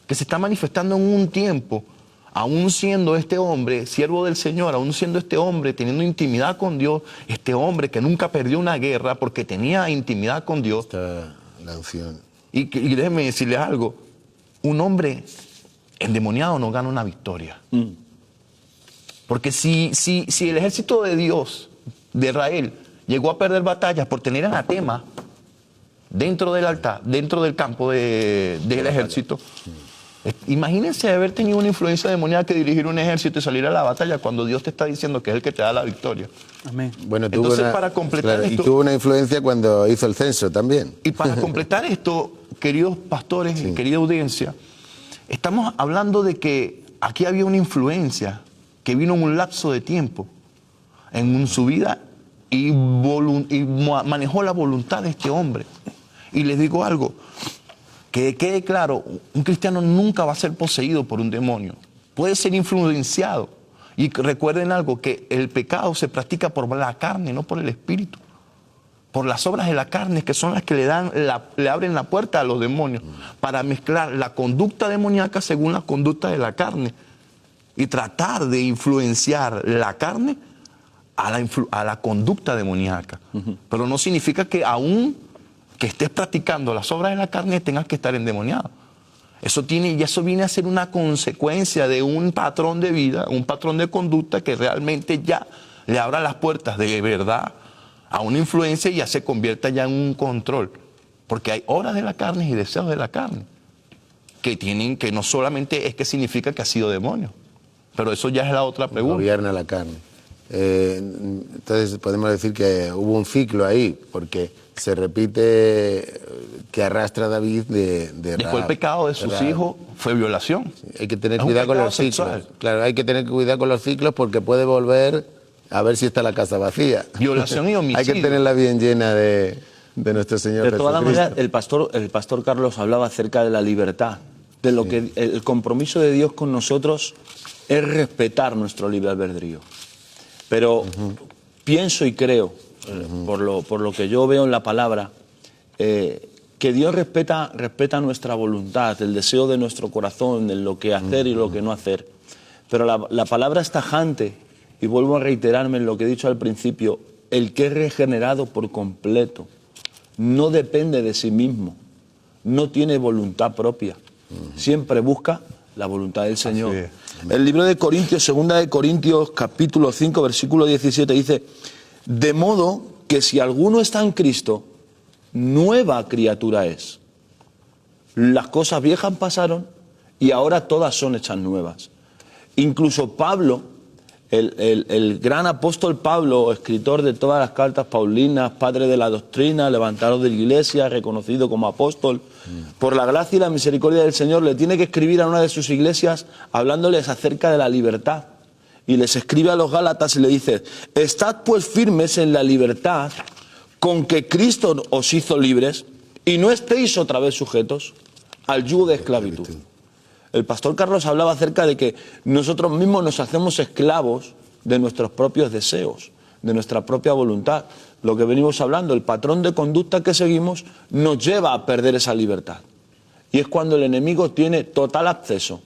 que se está manifestando en un tiempo, aún siendo este hombre siervo del Señor, aún siendo este hombre teniendo intimidad con Dios, este hombre que nunca perdió una guerra porque tenía intimidad con Dios. Está la unción. Y déjenme decirles algo, un hombre endemoniado no gana una victoria. Porque si el ejército de Dios, de Israel, llegó a perder batallas por tener anatema dentro del altar, dentro del campo del ejército, imagínense haber tenido una influencia demoníaca que dirigir un ejército y salir a la batalla cuando Dios te está diciendo que es el que te da la victoria. Amén. Bueno, Entonces, para completar y esto- tuvo una influencia cuando hizo el censo también. Y para completar esto, queridos pastores y querida audiencia, estamos hablando de que aquí había una influencia que vino en un lapso de tiempo en su vida y manejó la voluntad de este hombre. Y les digo algo, que quede claro, un cristiano nunca va a ser poseído por un demonio. Puede ser influenciado. Y recuerden algo, que el pecado se practica por la carne, no por el espíritu. Por las obras de la carne, que son las que le abren la puerta a los demonios, para mezclar la conducta demoníaca según la conducta de la carne. Y tratar de influenciar la carne a la conducta demoníaca. Pero no significa que aún que estés practicando las obras de la carne tengas que estar endemoniado. Eso viene a ser una consecuencia de un patrón de vida, un patrón de conducta que realmente ya le abra las puertas de verdad a una influencia y ya se convierta ya en un control. Porque hay obras de la carne y deseos de la carne que no solamente es que significa que ha sido demonio, pero eso ya es la otra pregunta. Gobierna la carne. Entonces podemos decir que hubo un ciclo ahí, porque se repite que arrastra a David de Después el Rahab. pecado de sus Rahab. hijos fue violación. Hay que tener Es un cuidado con pecado los ciclos. sexual. Claro, hay que tener cuidado con los ciclos porque puede volver a ver si está la casa vacía. Violación y homicidio. Hay que tenerla bien llena de nuestro Señor De todas Jesucristo. maneras, el pastor Carlos hablaba acerca de la libertad, de lo que el compromiso de Dios con nosotros es respetar nuestro libre albedrío. Pero pienso y creo, por lo que yo veo en la palabra, que Dios respeta nuestra voluntad, el deseo de nuestro corazón, en lo que hacer y lo que no hacer. Pero la palabra es tajante, y vuelvo a reiterarme en lo que he dicho al principio, el que es regenerado por completo no depende de sí mismo, no tiene voluntad propia, siempre busca la voluntad del Señor. es. El libro de Corintios, segunda de Corintios, capítulo 5, versículo 17, dice, de modo que si alguno está en Cristo, nueva criatura es. Las cosas viejas pasaron y ahora todas son hechas nuevas. Incluso Pablo, El gran apóstol Pablo, escritor de todas las cartas paulinas, padre de la doctrina, levantador de la iglesia, reconocido como apóstol, por la gracia y la misericordia del Señor, le tiene que escribir a una de sus iglesias hablándoles acerca de la libertad. Y les escribe a los Gálatas y le dice: estad pues firmes en la libertad con que Cristo os hizo libres, y no estéis otra vez sujetos al yugo de esclavitud. El pastor Carlos hablaba acerca de que nosotros mismos nos hacemos esclavos de nuestros propios deseos, de nuestra propia voluntad. Lo que venimos hablando, el patrón de conducta que seguimos nos lleva a perder esa libertad. Y es cuando el enemigo tiene total acceso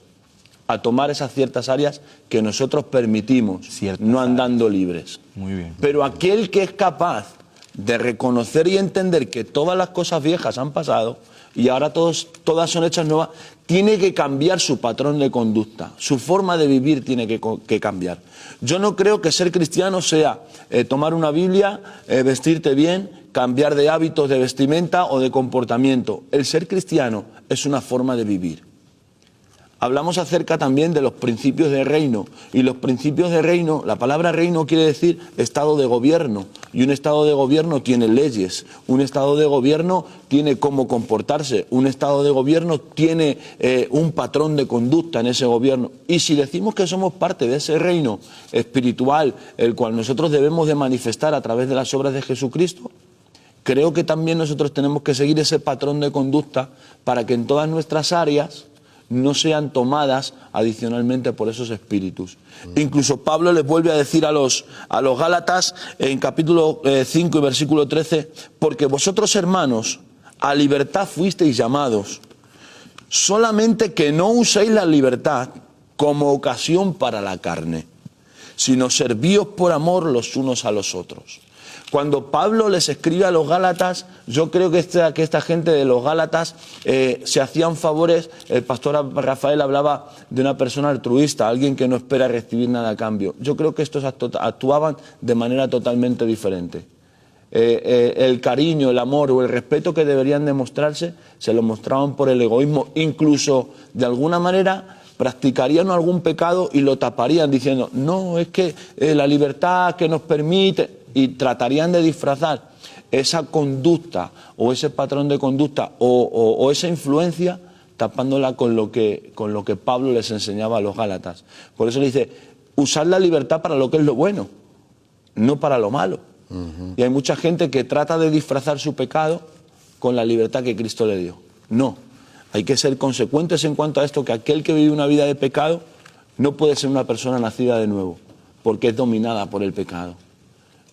a tomar esas ciertas áreas que nosotros permitimos, no andando libres. Muy bien. Pero aquel que es capaz de reconocer y entender que todas las cosas viejas han pasado y ahora todas son hechas nuevas, tiene que cambiar su patrón de conducta, su forma de vivir tiene que cambiar. Yo no creo que ser cristiano sea tomar una Biblia, vestirte bien, cambiar de hábitos de vestimenta o de comportamiento. El ser cristiano es una forma de vivir. Hablamos acerca también de los principios de reino, y los principios de reino, la palabra reino quiere decir estado de gobierno, y un estado de gobierno tiene leyes, un estado de gobierno tiene cómo comportarse, un estado de gobierno tiene un patrón de conducta en ese gobierno. Y si decimos que somos parte de ese reino espiritual, el cual nosotros debemos de manifestar a través de las obras de Jesucristo, creo que también nosotros tenemos que seguir ese patrón de conducta para que en todas nuestras áreas no sean tomadas adicionalmente por esos espíritus. Incluso Pablo les vuelve a decir a los Gálatas en capítulo 5 y versículo 13, porque vosotros, hermanos, a libertad fuisteis llamados, solamente que no uséis la libertad como ocasión para la carne, sino servíos por amor los unos a los otros. Cuando Pablo les escribe a los Gálatas, yo creo que esta gente de los Gálatas se hacían favores. El pastor Rafael hablaba de una persona altruista, alguien que no espera recibir nada a cambio. Yo creo que estos actuaban de manera totalmente diferente. El cariño, el amor o el respeto que deberían demostrarse, se lo mostraban por el egoísmo. Incluso, de alguna manera, practicarían algún pecado y lo taparían diciendo: no, es que la libertad que nos permite... Y tratarían de disfrazar esa conducta o ese patrón de conducta o esa influencia, tapándola con lo que Pablo les enseñaba a los Gálatas. Por eso le dice: usar la libertad para lo que es lo bueno, no para lo malo. Y hay mucha gente que trata de disfrazar su pecado con la libertad que Cristo le dio. No, hay que ser consecuentes en cuanto a esto, que aquel que vive una vida de pecado no puede ser una persona nacida de nuevo, porque es dominada por el pecado.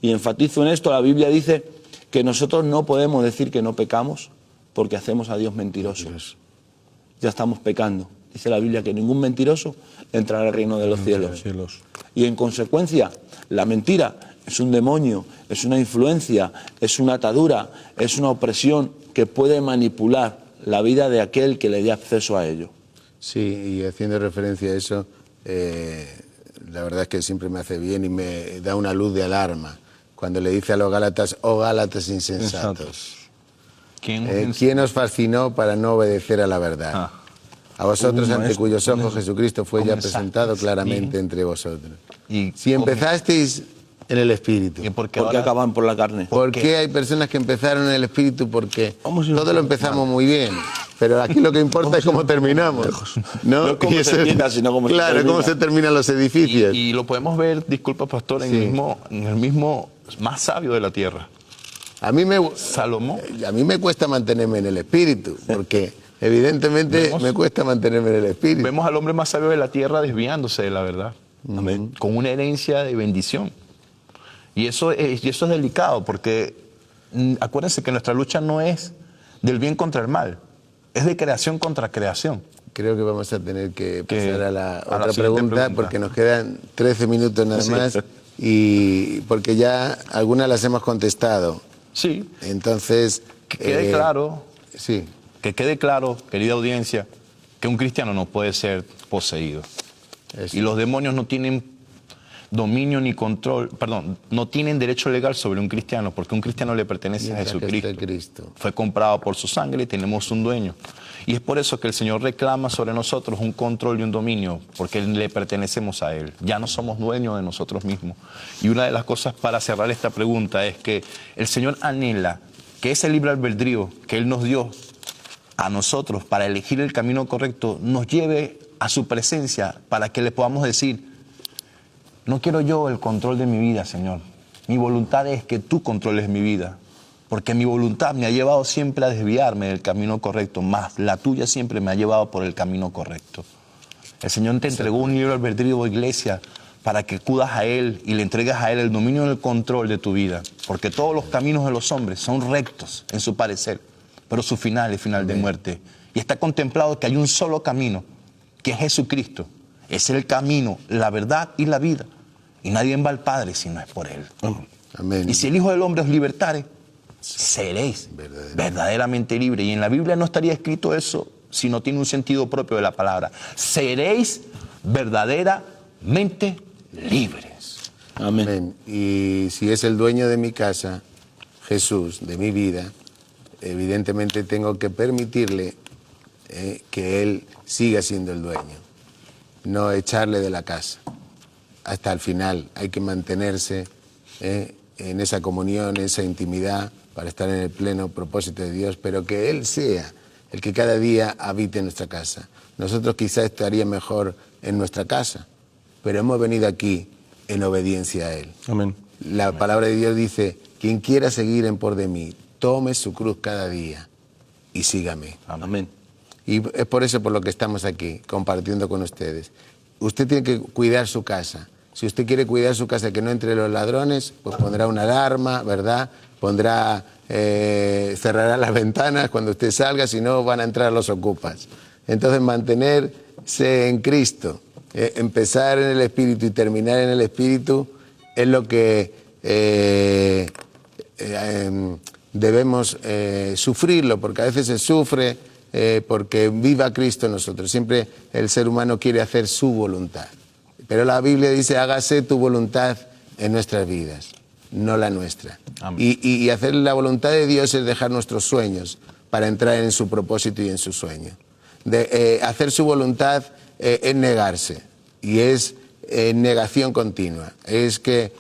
Y enfatizo en esto, la Biblia dice que nosotros no podemos decir que no pecamos porque hacemos a Dios mentiroso. Ya estamos pecando. Dice la Biblia que ningún mentiroso entrará al reino de los cielos. Y en consecuencia, la mentira es un demonio, es una influencia, es una atadura, es una opresión que puede manipular la vida de aquel que le dé acceso a ello. Sí, y haciendo referencia a eso, la verdad es que siempre me hace bien y me da una luz de alarma cuando le dice a los Gálatas: oh Gálatas insensatos, ¿quién os fascinó para no obedecer a la verdad? A vosotros, ante cuyos ojos Jesucristo fue ya presentado claramente entre vosotros. Y si empezasteis en el Espíritu, ¿por qué acaban por la carne? ¿Por qué hay personas que empezaron en el Espíritu? Porque todo lo empezamos muy bien, pero aquí lo que importa es cómo terminamos, ¿no? No cómo se empieza, sino cómo se termina. Claro, cómo se terminan los edificios. Y lo podemos ver, disculpa pastor, en el mismo más sabio de la tierra. Salomón. A mí me cuesta mantenerme en el Espíritu, porque evidentemente me cuesta mantenerme en el Espíritu. Vemos al hombre más sabio de la tierra desviándose de la verdad. Amén. Con una herencia de bendición. Y eso es delicado, porque acuérdense que nuestra lucha no es del bien contra el mal, es de creación contra creación. Creo que vamos a tener que pasar a la otra pregunta, porque nos quedan 13 minutos nada más, y porque ya algunas las hemos contestado. Sí. Entonces... Que quede claro, sí. Que quede claro, querida audiencia, que un cristiano no puede ser poseído. Eso. Y los demonios no tienen dominio ni control, no tienen derecho legal sobre un cristiano, porque un cristiano le pertenece a Mientras que Jesucristo. esté Cristo. Fue comprado por su sangre y tenemos un dueño. Y es por eso que el Señor reclama sobre nosotros un control y un dominio, porque le pertenecemos a Él. Ya no somos dueños de nosotros mismos. Y una de las cosas para cerrar esta pregunta es que el Señor anhela que ese libre albedrío que Él nos dio a nosotros para elegir el camino correcto nos lleve a su presencia para que le podamos decir: no quiero yo el control de mi vida, Señor. Mi voluntad es que tú controles mi vida. Porque mi voluntad me ha llevado siempre a desviarme del camino correcto, más la tuya siempre me ha llevado por el camino correcto. El Señor te entregó un libre albedrío, iglesia, para que acudas a Él y le entregues a Él el dominio y el control de tu vida. Porque todos los caminos de los hombres son rectos en su parecer, pero su final es final de muerte. Y está contemplado que hay un solo camino, que es Jesucristo. Es el camino, la verdad y la vida. Y nadie va al Padre si no es por Él. Amén. Y si el Hijo del Hombre os libertare, seréis verdaderamente libres. Y en la Biblia no estaría escrito eso si no tiene un sentido propio de la palabra. Seréis verdaderamente libres. Amén. Amén. Y si es el dueño de mi casa, Jesús, de mi vida, evidentemente tengo que permitirle que Él siga siendo el dueño, no echarle de la casa. Hasta el final hay que mantenerse en esa comunión, en esa intimidad, para estar en el pleno propósito de Dios, pero que Él sea el que cada día habite en nuestra casa. Nosotros quizás estaría mejor en nuestra casa, pero hemos venido aquí en obediencia a Él. Amén. La palabra de Dios dice: quien quiera seguir en pos de mí, tome su cruz cada día y sígame. Amén. Y es por eso por lo que estamos aquí, compartiendo con ustedes. Usted tiene que cuidar su casa. Si usted quiere cuidar su casa, que no entre los ladrones, pues pondrá una alarma, ¿verdad? Pondrá, cerrará las ventanas cuando usted salga, si no van a entrar los ocupas. Entonces, mantenerse en Cristo, empezar en el Espíritu y terminar en el Espíritu, es lo que debemos sufrirlo, porque a veces se sufre porque viva Cristo en nosotros. Siempre el ser humano quiere hacer su voluntad. Pero la Biblia dice: hágase tu voluntad en nuestras vidas, no la nuestra. Y hacer la voluntad de Dios es dejar nuestros sueños para entrar en su propósito y en su sueño. Hacer su voluntad es negarse, y es negación continua. Es que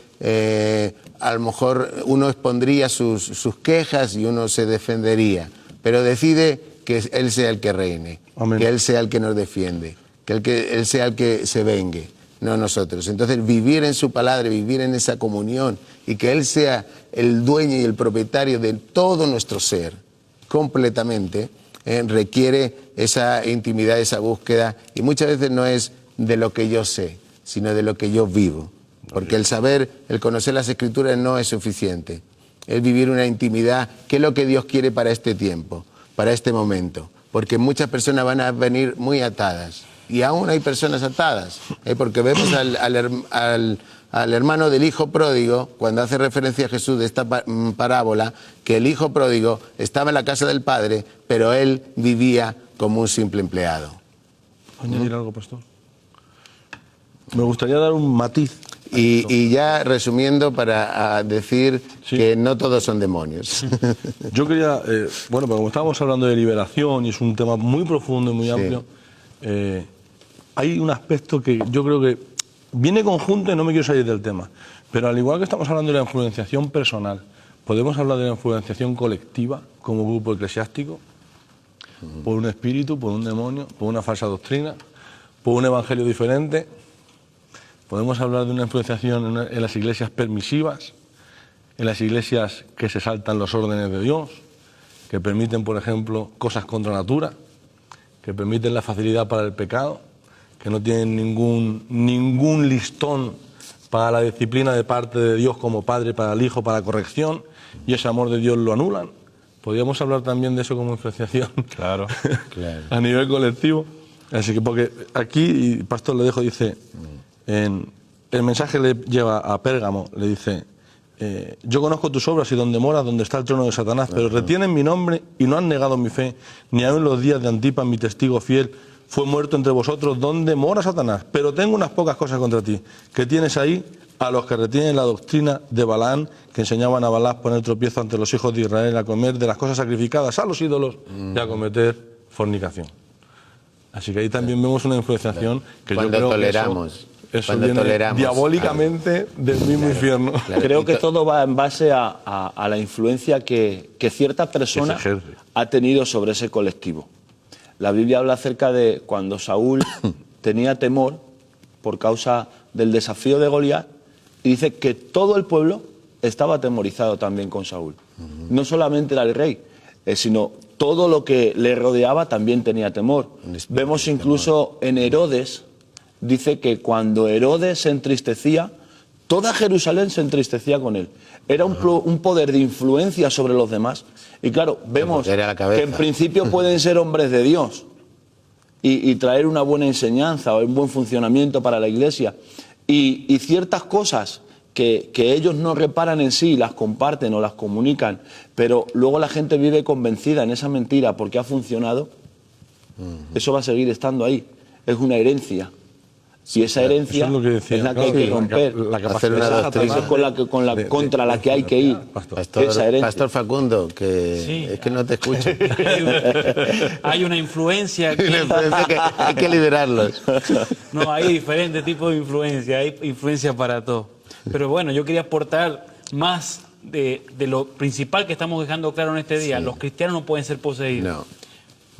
a lo mejor uno expondría sus quejas y uno se defendería, pero decide que Él sea el que reine. Amén. Que Él sea el que nos defiende, que Él sea el que se vengue, no nosotros. Entonces, vivir en su palabra, vivir en esa comunión, y que Él sea el dueño y el propietario de todo nuestro ser, completamente, requiere esa intimidad, esa búsqueda, y muchas veces no es de lo que yo sé, sino de lo que yo vivo. Porque el saber, el conocer las Escrituras no es suficiente. Es vivir una intimidad, que es lo que Dios quiere para este tiempo, para este momento. Porque muchas personas van a venir muy atadas. Y aún hay personas atadas, porque vemos al hermano del hijo pródigo, cuando hace referencia a Jesús de esta parábola, que el hijo pródigo estaba en la casa del padre, pero él vivía como un simple empleado. ¿Añadir algo, pastor? Me gustaría dar un matiz. Y ya resumiendo, para decir que no todos son demonios. Yo quería, bueno, como estábamos hablando de liberación, y es un tema muy profundo y muy amplio, hay un aspecto que yo creo que viene conjunto, y no me quiero salir del tema, pero al igual que estamos hablando de la influenciación personal, podemos hablar de la influenciación colectiva como grupo eclesiástico, por un espíritu, por un demonio, por una falsa doctrina, por un evangelio diferente. Podemos hablar de una influenciación en las iglesias permisivas, en las iglesias que se saltan los órdenes de Dios, que permiten, por ejemplo, cosas contra natura, que permiten la facilidad para el pecado, que no tienen ningún listón para la disciplina de parte de Dios como Padre para el Hijo, para corrección, y ese amor de Dios lo anulan. Podríamos hablar también de eso como influenciación. Claro. A nivel colectivo. Así que, porque aquí, y Pastor le dejo, dice, el mensaje le lleva a Pérgamo, le dice: yo conozco tus obras y donde moras, donde está el trono de Satanás, pero retienen mi nombre y no han negado mi fe, ni aun los días de Antipas, mi testigo fiel, fue muerto entre vosotros donde mora Satanás. Pero tengo unas pocas cosas contra ti, que tienes ahí a los que retienen la doctrina de Balaán, que enseñaban a Balac poner tropiezo ante los hijos de Israel, a comer de las cosas sacrificadas a los ídolos y a cometer fornicación. Así que ahí también vemos una influenciación que Cuando yo creo toleramos, que eso cuando viene toleramos. diabólicamente del mismo infierno. Claro. Creo que todo va en base a la influencia que cierta persona Que se ejerce. ha tenido sobre ese colectivo. La Biblia habla acerca de cuando Saúl tenía temor por causa del desafío de Goliat, y dice que todo el pueblo estaba atemorizado también con Saúl. No solamente era el rey, sino todo lo que le rodeaba también tenía temor. Vemos incluso en Herodes, dice que cuando Herodes se entristecía, toda Jerusalén se entristecía con él. Era un poder de influencia sobre los demás. Y claro, vemos era la cabeza. que en principio pueden ser hombres de Dios y traer una buena enseñanza o un buen funcionamiento para la iglesia. Y ciertas cosas que ellos no reparan en sí, las comparten o las comunican, pero luego la gente vive convencida en esa mentira porque ha funcionado, eso va a seguir estando ahí. Es una herencia. Y esa herencia Eso es lo que decía, es la que claro, hay que sí, romper. la capacidad Hacer una de doctrina. Eso es contra la que hay que ir. Esa herencia. Pastor Facundo, que Sí. es que no te escucho. Hay una influencia aquí. Una influencia que hay que liberarlos. No, hay diferentes tipos de influencia, hay influencia para todo. Pero bueno, yo quería aportar más de lo principal que estamos dejando claro en este día. Los cristianos no pueden ser poseídos. No.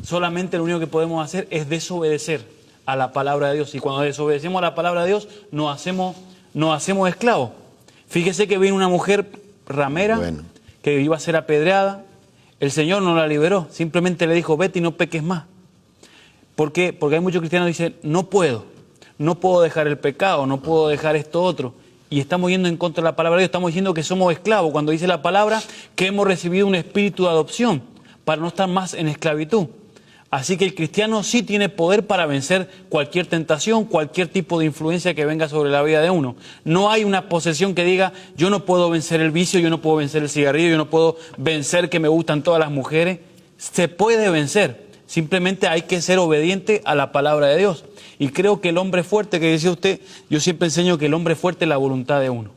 Solamente lo único que podemos hacer es desobedecer a la palabra de Dios. Y cuando desobedecemos a la palabra de Dios, nos hacemos esclavos. Fíjese que viene una mujer ramera Bueno. que iba a ser apedreada. El Señor no la liberó. Simplemente le dijo, vete y no peques más. ¿Por qué? Porque hay muchos cristianos que dicen, no puedo dejar el pecado, no puedo dejar esto otro. Y estamos yendo en contra de la palabra de Dios, estamos diciendo que somos esclavos, cuando dice la palabra que hemos recibido un espíritu de adopción para no estar más en esclavitud. Así que el cristiano sí tiene poder para vencer cualquier tentación, cualquier tipo de influencia que venga sobre la vida de uno. No hay una posesión que diga, yo no puedo vencer el vicio, yo no puedo vencer el cigarrillo, yo no puedo vencer que me gustan todas las mujeres. Se puede vencer, simplemente hay que ser obediente a la palabra de Dios. Y creo que el hombre fuerte, que decía usted, yo siempre enseño que el hombre fuerte es la voluntad de uno.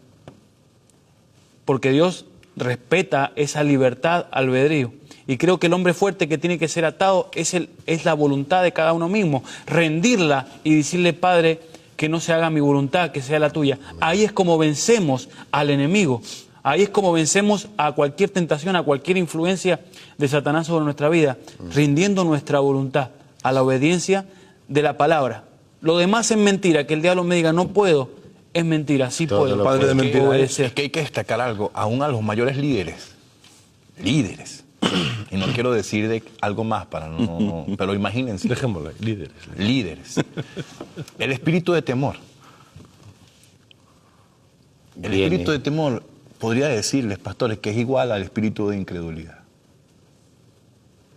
Porque Dios respeta esa libertad albedrío. Y creo que el hombre fuerte que tiene que ser atado es la voluntad de cada uno mismo. Rendirla y decirle, Padre, que no se haga mi voluntad, que sea la tuya. Ahí es como vencemos al enemigo. Ahí es como vencemos a cualquier tentación, a cualquier influencia de Satanás sobre nuestra vida. Rindiendo nuestra voluntad a la obediencia de la palabra. Lo demás es mentira. Que el diablo me diga, no puedo, es mentira. Sí Todo puedo. lo Padre de puede. mentira. Obedecer. Es que hay que destacar algo, aún a los mayores líderes, y no quiero decir de algo más para no, pero imagínense, Dejémoslo ahí, líderes. el espíritu de temor. El Viene. espíritu de temor, podría decirles, pastores, que es igual al espíritu de incredulidad.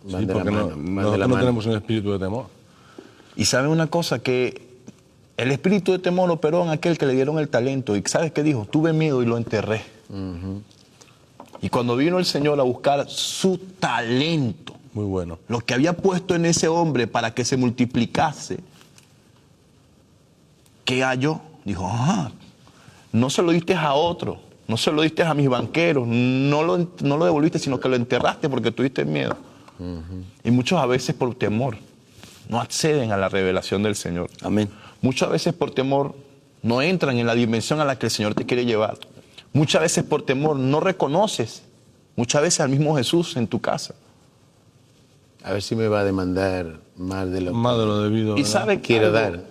Sí, Van de la porque mano, van de nosotros la no mano. tenemos un espíritu de temor. Y saben una cosa, que el espíritu de temor operó en aquel que le dieron el talento. ¿Y sabes qué dijo? Tuve miedo y lo enterré. Y cuando vino el Señor a buscar su talento, Muy bueno. lo que había puesto en ese hombre para que se multiplicase, ¿qué halló? Dijo, no se lo diste a otro, no se lo diste a mis banqueros, no lo devolviste, sino que lo enterraste porque tuviste miedo. Y muchos a veces por temor no acceden a la revelación del Señor. Amén. Muchas veces por temor no entran en la dimensión a la que el Señor te quiere llevar. Muchas veces por temor no reconoces, muchas veces al mismo Jesús en tu casa. A ver si me va a demandar más de lo Más de lo debido. Y ¿verdad? sabe quiero algo? dar.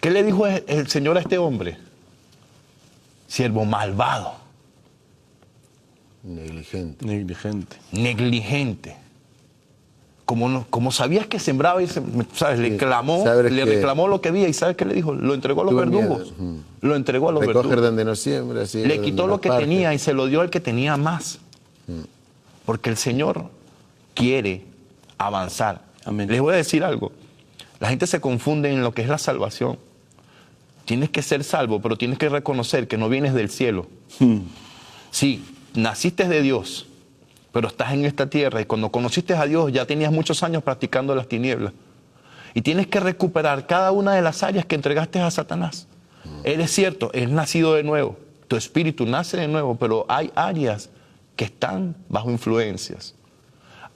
¿Qué le dijo el Señor a este hombre? Siervo malvado, Negligente. Negligente. negligente. Como sabías que sembraba y ¿sabes? Le clamó, Sabes le que- reclamó lo que había y ¿sabes qué le dijo? Lo entregó a los Tuve verdugos. miedo. Lo entregó a los Recoger verdugos. donde no siembra. así, Le donde quitó no lo que parte. tenía y se lo dio al que tenía más. Porque el Señor quiere avanzar. Amén. Les voy a decir algo. La gente se confunde en lo que es la salvación. Tienes que ser salvo, pero tienes que reconocer que no vienes del cielo. Sí, naciste de Dios, pero estás en esta tierra y cuando conociste a Dios ya tenías muchos años practicando las tinieblas. Y tienes que recuperar cada una de las áreas que entregaste a Satanás. Es cierto, es nacido de nuevo. Tu espíritu nace de nuevo, pero hay áreas que están bajo influencias.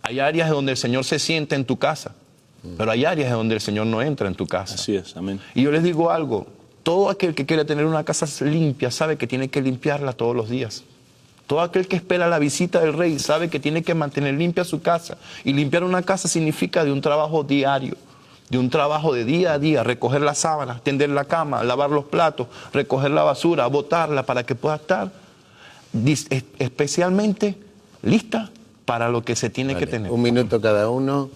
Hay áreas donde el Señor se siente en tu casa, pero hay áreas donde el Señor no entra en tu casa. Así es, amén. Y yo les digo algo, todo aquel que quiere tener una casa limpia sabe que tiene que limpiarla todos los días. Todo aquel que espera la visita del rey sabe que tiene que mantener limpia su casa. Y limpiar una casa significa de un trabajo diario, de un trabajo de día a día, recoger las sábanas, tender la cama, lavar los platos, recoger la basura, botarla para que pueda estar especialmente lista para lo que se tiene que tener. Un minuto cada uno.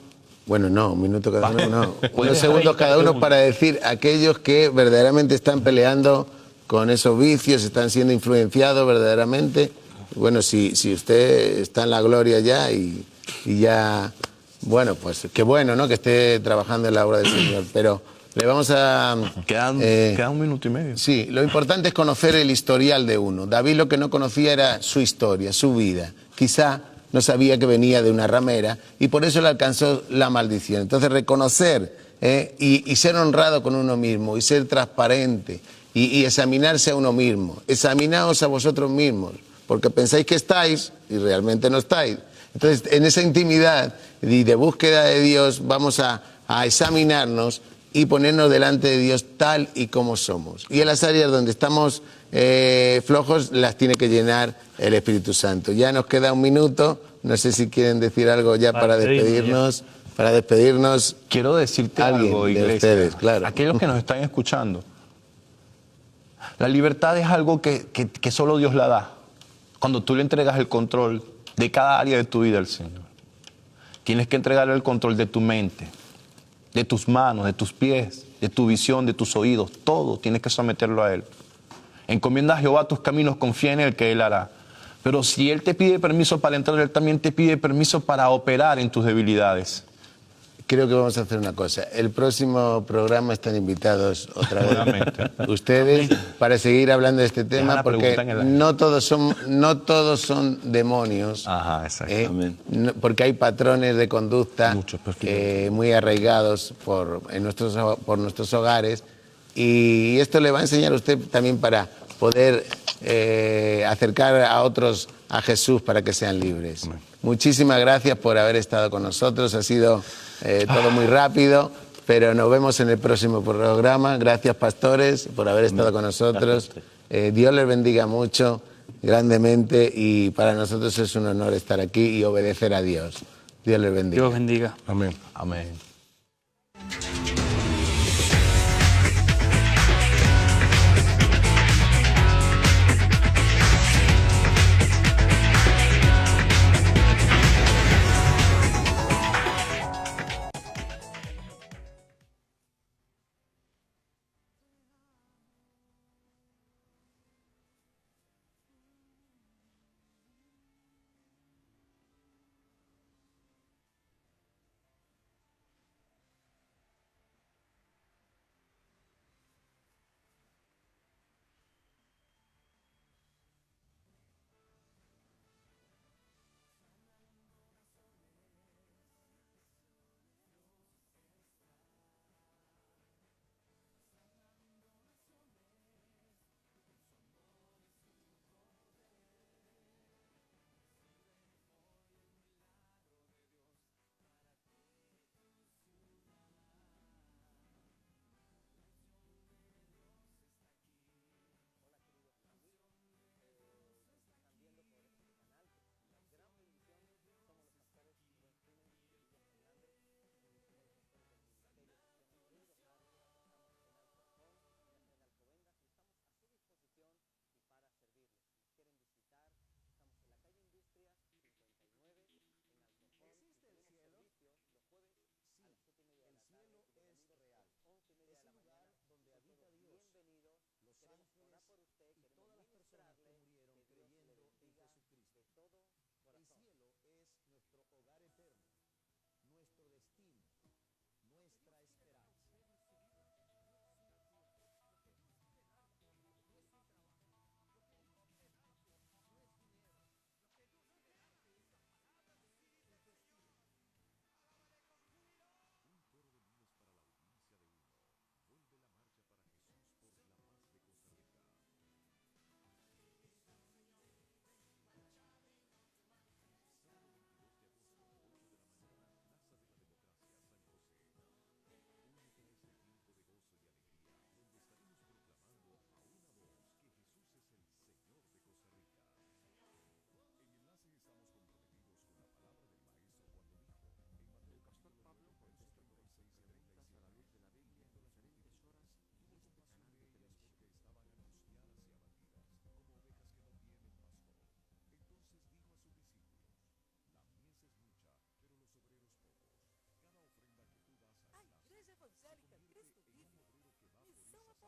Bueno, no, un minuto cada uno, no. Puedes Unos segundos cada uno para decir aquellos que verdaderamente están peleando con esos vicios, están siendo influenciados verdaderamente. Bueno, si usted está en la gloria ya y ya, bueno, pues qué bueno, ¿no? Que esté trabajando en la obra del Señor. Pero le vamos a... Queda un minuto y medio. Sí, lo importante es conocer el historial de uno. David lo que no conocía era su historia, su vida. Quizá no sabía que venía de una ramera y por eso le alcanzó la maldición. Entonces reconocer y ser honrado con uno mismo y ser transparente y examinarse a uno mismo. Examinaos a vosotros mismos, porque pensáis que estáis y realmente no estáis. Entonces en esa intimidad y de búsqueda de Dios vamos a examinarnos y ponernos delante de Dios tal y como somos. Y en las áreas donde estamos flojos las tiene que llenar el Espíritu Santo. Ya nos queda un minuto, no sé si quieren decir algo ya para despedirnos. Para despedirnos, quiero decirte alguien algo, de iglesia. ustedes, claro. Aquellos que nos están escuchando, la libertad es algo que solo Dios la da. Cuando tú le entregas el control de cada área de tu vida al Señor, tienes que entregarle el control de tu mente, de tus manos, de tus pies, de tu visión, de tus oídos, todo tienes que someterlo a Él. Encomienda a Jehová tus caminos, confía en Él que Él hará. Pero si Él te pide permiso para entrar, Él también te pide permiso para operar en tus debilidades. Creo que vamos a hacer una cosa. El próximo programa están invitados otra vez ustedes para seguir hablando de este tema, porque no todos son demonios. Ajá, exacto. Porque hay patrones de conducta muy arraigados por nuestros hogares, y esto le va a enseñar a usted también para poder acercar a otros a Jesús para que sean libres. Amén. Muchísimas gracias por haber estado con nosotros. Ha sido todo muy rápido, pero nos vemos en el próximo programa. Gracias, pastores, por haber estado con nosotros. Dios les bendiga mucho, grandemente, y para nosotros es un honor estar aquí y obedecer a Dios. Dios les bendiga. Dios bendiga. Amén. Amén.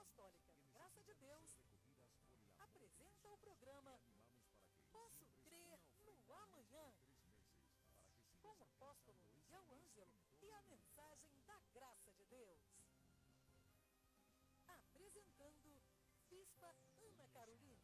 Apostólica Graça de Deus apresenta o programa Posso Crer no Amanhã, com o apóstolo Miguel Ângelo e a mensagem da Graça de Deus. Apresentando Bispa Ana Carolina.